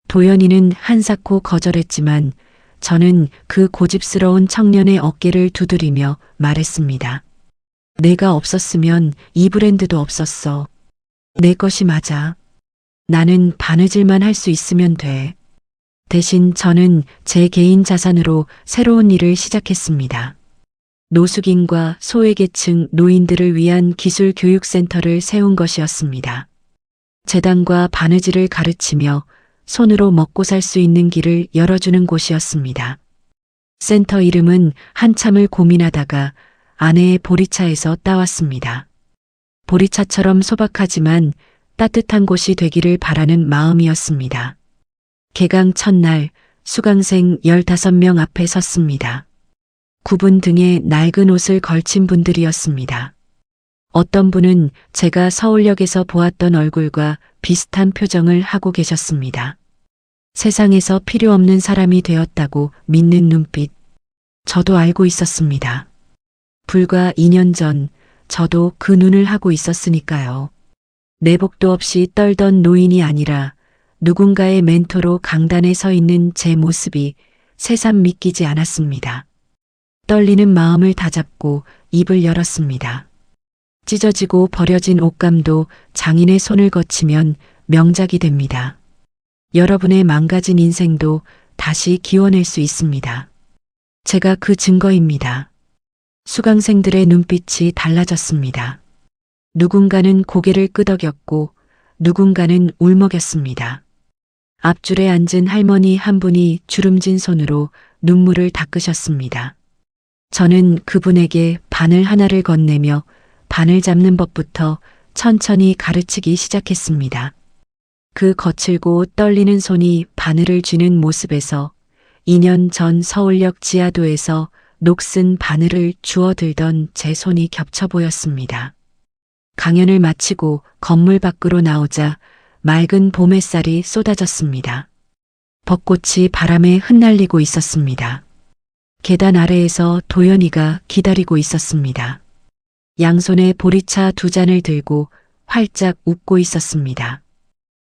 도연이는 한사코 거절했지만 저는 그 고집스러운 청년의 어깨를 두드리며 말했습니다. 내가 없었으면 이 브랜드도 없었어. 내 것이 맞아. 나는 바느질만 할 수 있으면 돼. 대신 저는 제 개인 자산으로 새로운 일을 시작했습니다. 노숙인과 소외계층 노인들을 위한 기술교육센터를 세운 것이었습니다. 재단과 바느질을 가르치며 손으로 먹고 살 수 있는 길을 열어주는 곳이었습니다. 센터 이름은 한참을 고민하다가 아내의 보리차에서 따왔습니다. 보리차처럼 소박하지만 따뜻한 곳이 되기를 바라는 마음이었습니다. 개강 첫날 수강생 15명 앞에 섰습니다. 구분 등에 낡은 옷을 걸친 분들이었습니다. 어떤 분은 제가 서울역에서 보았던 얼굴과 비슷한 표정을 하고 계셨습니다. 세상에서 필요 없는 사람이 되었다고 믿는 눈빛. 저도 알고 있었습니다. 불과 2년 전 저도 그 눈을 하고 있었으니까요. 내복도 없이 떨던 노인이 아니라 누군가의 멘토로 강단에 서 있는 제 모습이 새삼 믿기지 않았습니다. 떨리는 마음을 다잡고 입을 열었습니다. 찢어지고 버려진 옷감도 장인의 손을 거치면 명작이 됩니다. 여러분의 망가진 인생도 다시 기워낼 수 있습니다. 제가 그 증거입니다. 수강생들의 눈빛이 달라졌습니다. 누군가는 고개를 끄덕였고 누군가는 울먹였습니다. 앞줄에 앉은 할머니 한 분이 주름진 손으로 눈물을 닦으셨습니다. 저는 그분에게 바늘 하나를 건네며 바늘 잡는 법부터 천천히 가르치기 시작했습니다. 그 거칠고 떨리는 손이 바늘을 쥐는 모습에서 2년 전 서울역 지하도에서 녹슨 바늘을 주워들던 제 손이 겹쳐 보였습니다. 강연을 마치고 건물 밖으로 나오자 맑은 봄 햇살이 쏟아졌습니다. 벚꽃이 바람에 흩날리고 있었습니다. 계단 아래에서 도연이가 기다리고 있었습니다. 양손에 보리차 2잔을 들고 활짝 웃고 있었습니다.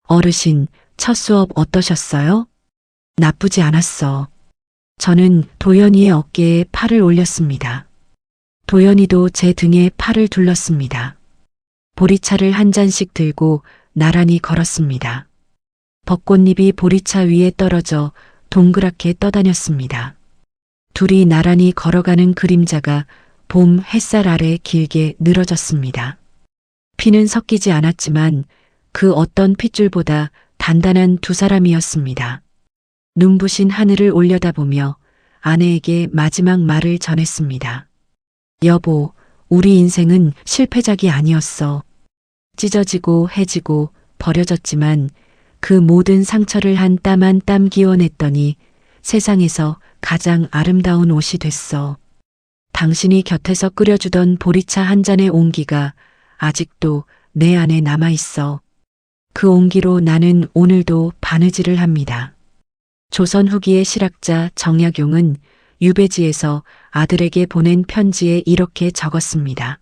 어르신, 첫 수업 어떠셨어요? 나쁘지 않았어. 저는 도연이의 어깨에 팔을 올렸습니다. 도연이도 제 등에 팔을 둘렀습니다. 보리차를 한 잔씩 들고 나란히 걸었습니다. 벚꽃잎이 보리차 위에 떨어져 동그랗게 떠다녔습니다. 둘이 나란히 걸어가는 그림자가 봄 햇살 아래 길게 늘어졌습니다. 피는 섞이지 않았지만 그 어떤 핏줄보다 단단한 두 사람이었습니다. 눈부신 하늘을 올려다보며 아내에게 마지막 말을 전했습니다. 여보, 우리 인생은 실패작이 아니었어. 찢어지고 해지고 버려졌지만 그 모든 상처를 한 땀 한 땀 기워냈더니 세상에서 가장 아름다운 옷이 됐어. 당신이 곁에서 끓여주던 보리차 한 잔의 온기가 아직도 내 안에 남아있어. 그 온기로 나는 오늘도 바느질을 합니다. 조선 후기의 실학자 정약용은 유배지에서 아들에게 보낸 편지에 이렇게 적었습니다.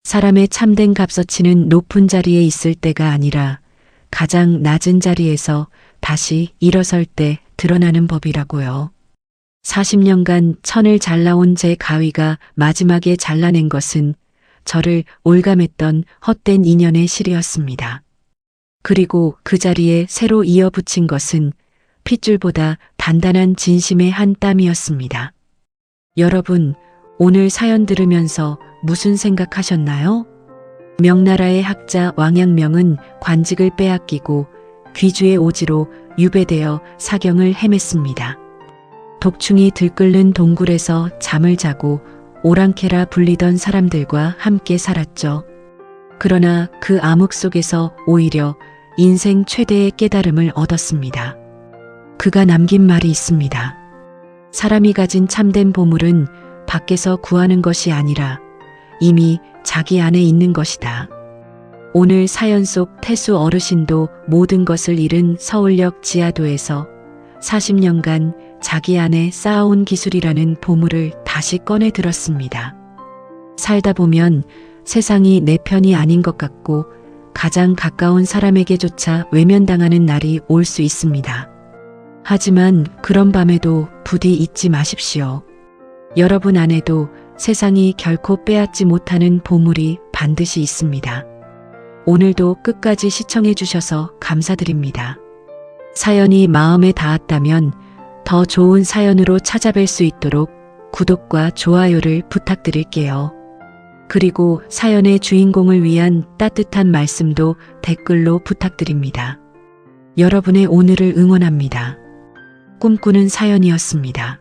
사람의 참된 값어치는 높은 자리에 있을 때가 아니라 가장 낮은 자리에서 다시 일어설 때 드러나는 법이라고요. 40년간 천을 잘라온 제 가위가 마지막에 잘라낸 것은 저를 올감했던 헛된 인연의 실이었습니다. 그리고 그 자리에 새로 이어붙인 것은 핏줄보다 단단한 진심의 한 땀이었습니다. 여러분, 오늘 사연 들으면서 무슨 생각하셨나요? 명나라의 학자 왕양명은 관직을 빼앗기고 귀주의 오지로 유배되어 사경을 헤맸습니다. 독충이 들끓는 동굴에서 잠을 자고 오랑캐라 불리던 사람들과 함께 살았죠. 그러나 그 암흑 속에서 오히려 인생 최대의 깨달음을 얻었습니다. 그가 남긴 말이 있습니다. 사람이 가진 참된 보물은 밖에서 구하는 것이 아니라 이미 자기 안에 있는 것이다. 오늘 사연 속 태수 어르신도 모든 것을 잃은 서울역 지하도에서 40년간 자기 안에 쌓아온 기술이라는 보물을 다시 꺼내 들었습니다. 살다 보면 세상이 내 편이 아닌 것 같고 가장 가까운 사람에게조차 외면당하는 날이 올 수 있습니다. 하지만 그런 밤에도 부디 잊지 마십시오. 여러분 안에도 세상이 결코 빼앗지 못하는 보물이 반드시 있습니다. 오늘도 끝까지 시청해 주셔서 감사드립니다. 사연이 마음에 닿았다면 더 좋은 사연으로 찾아뵐 수 있도록 구독과 좋아요를 부탁드릴게요. 그리고 사연의 주인공을 위한 따뜻한 말씀도 댓글로 부탁드립니다. 여러분의 오늘을 응원합니다. 꿈꾸는 사연이었습니다.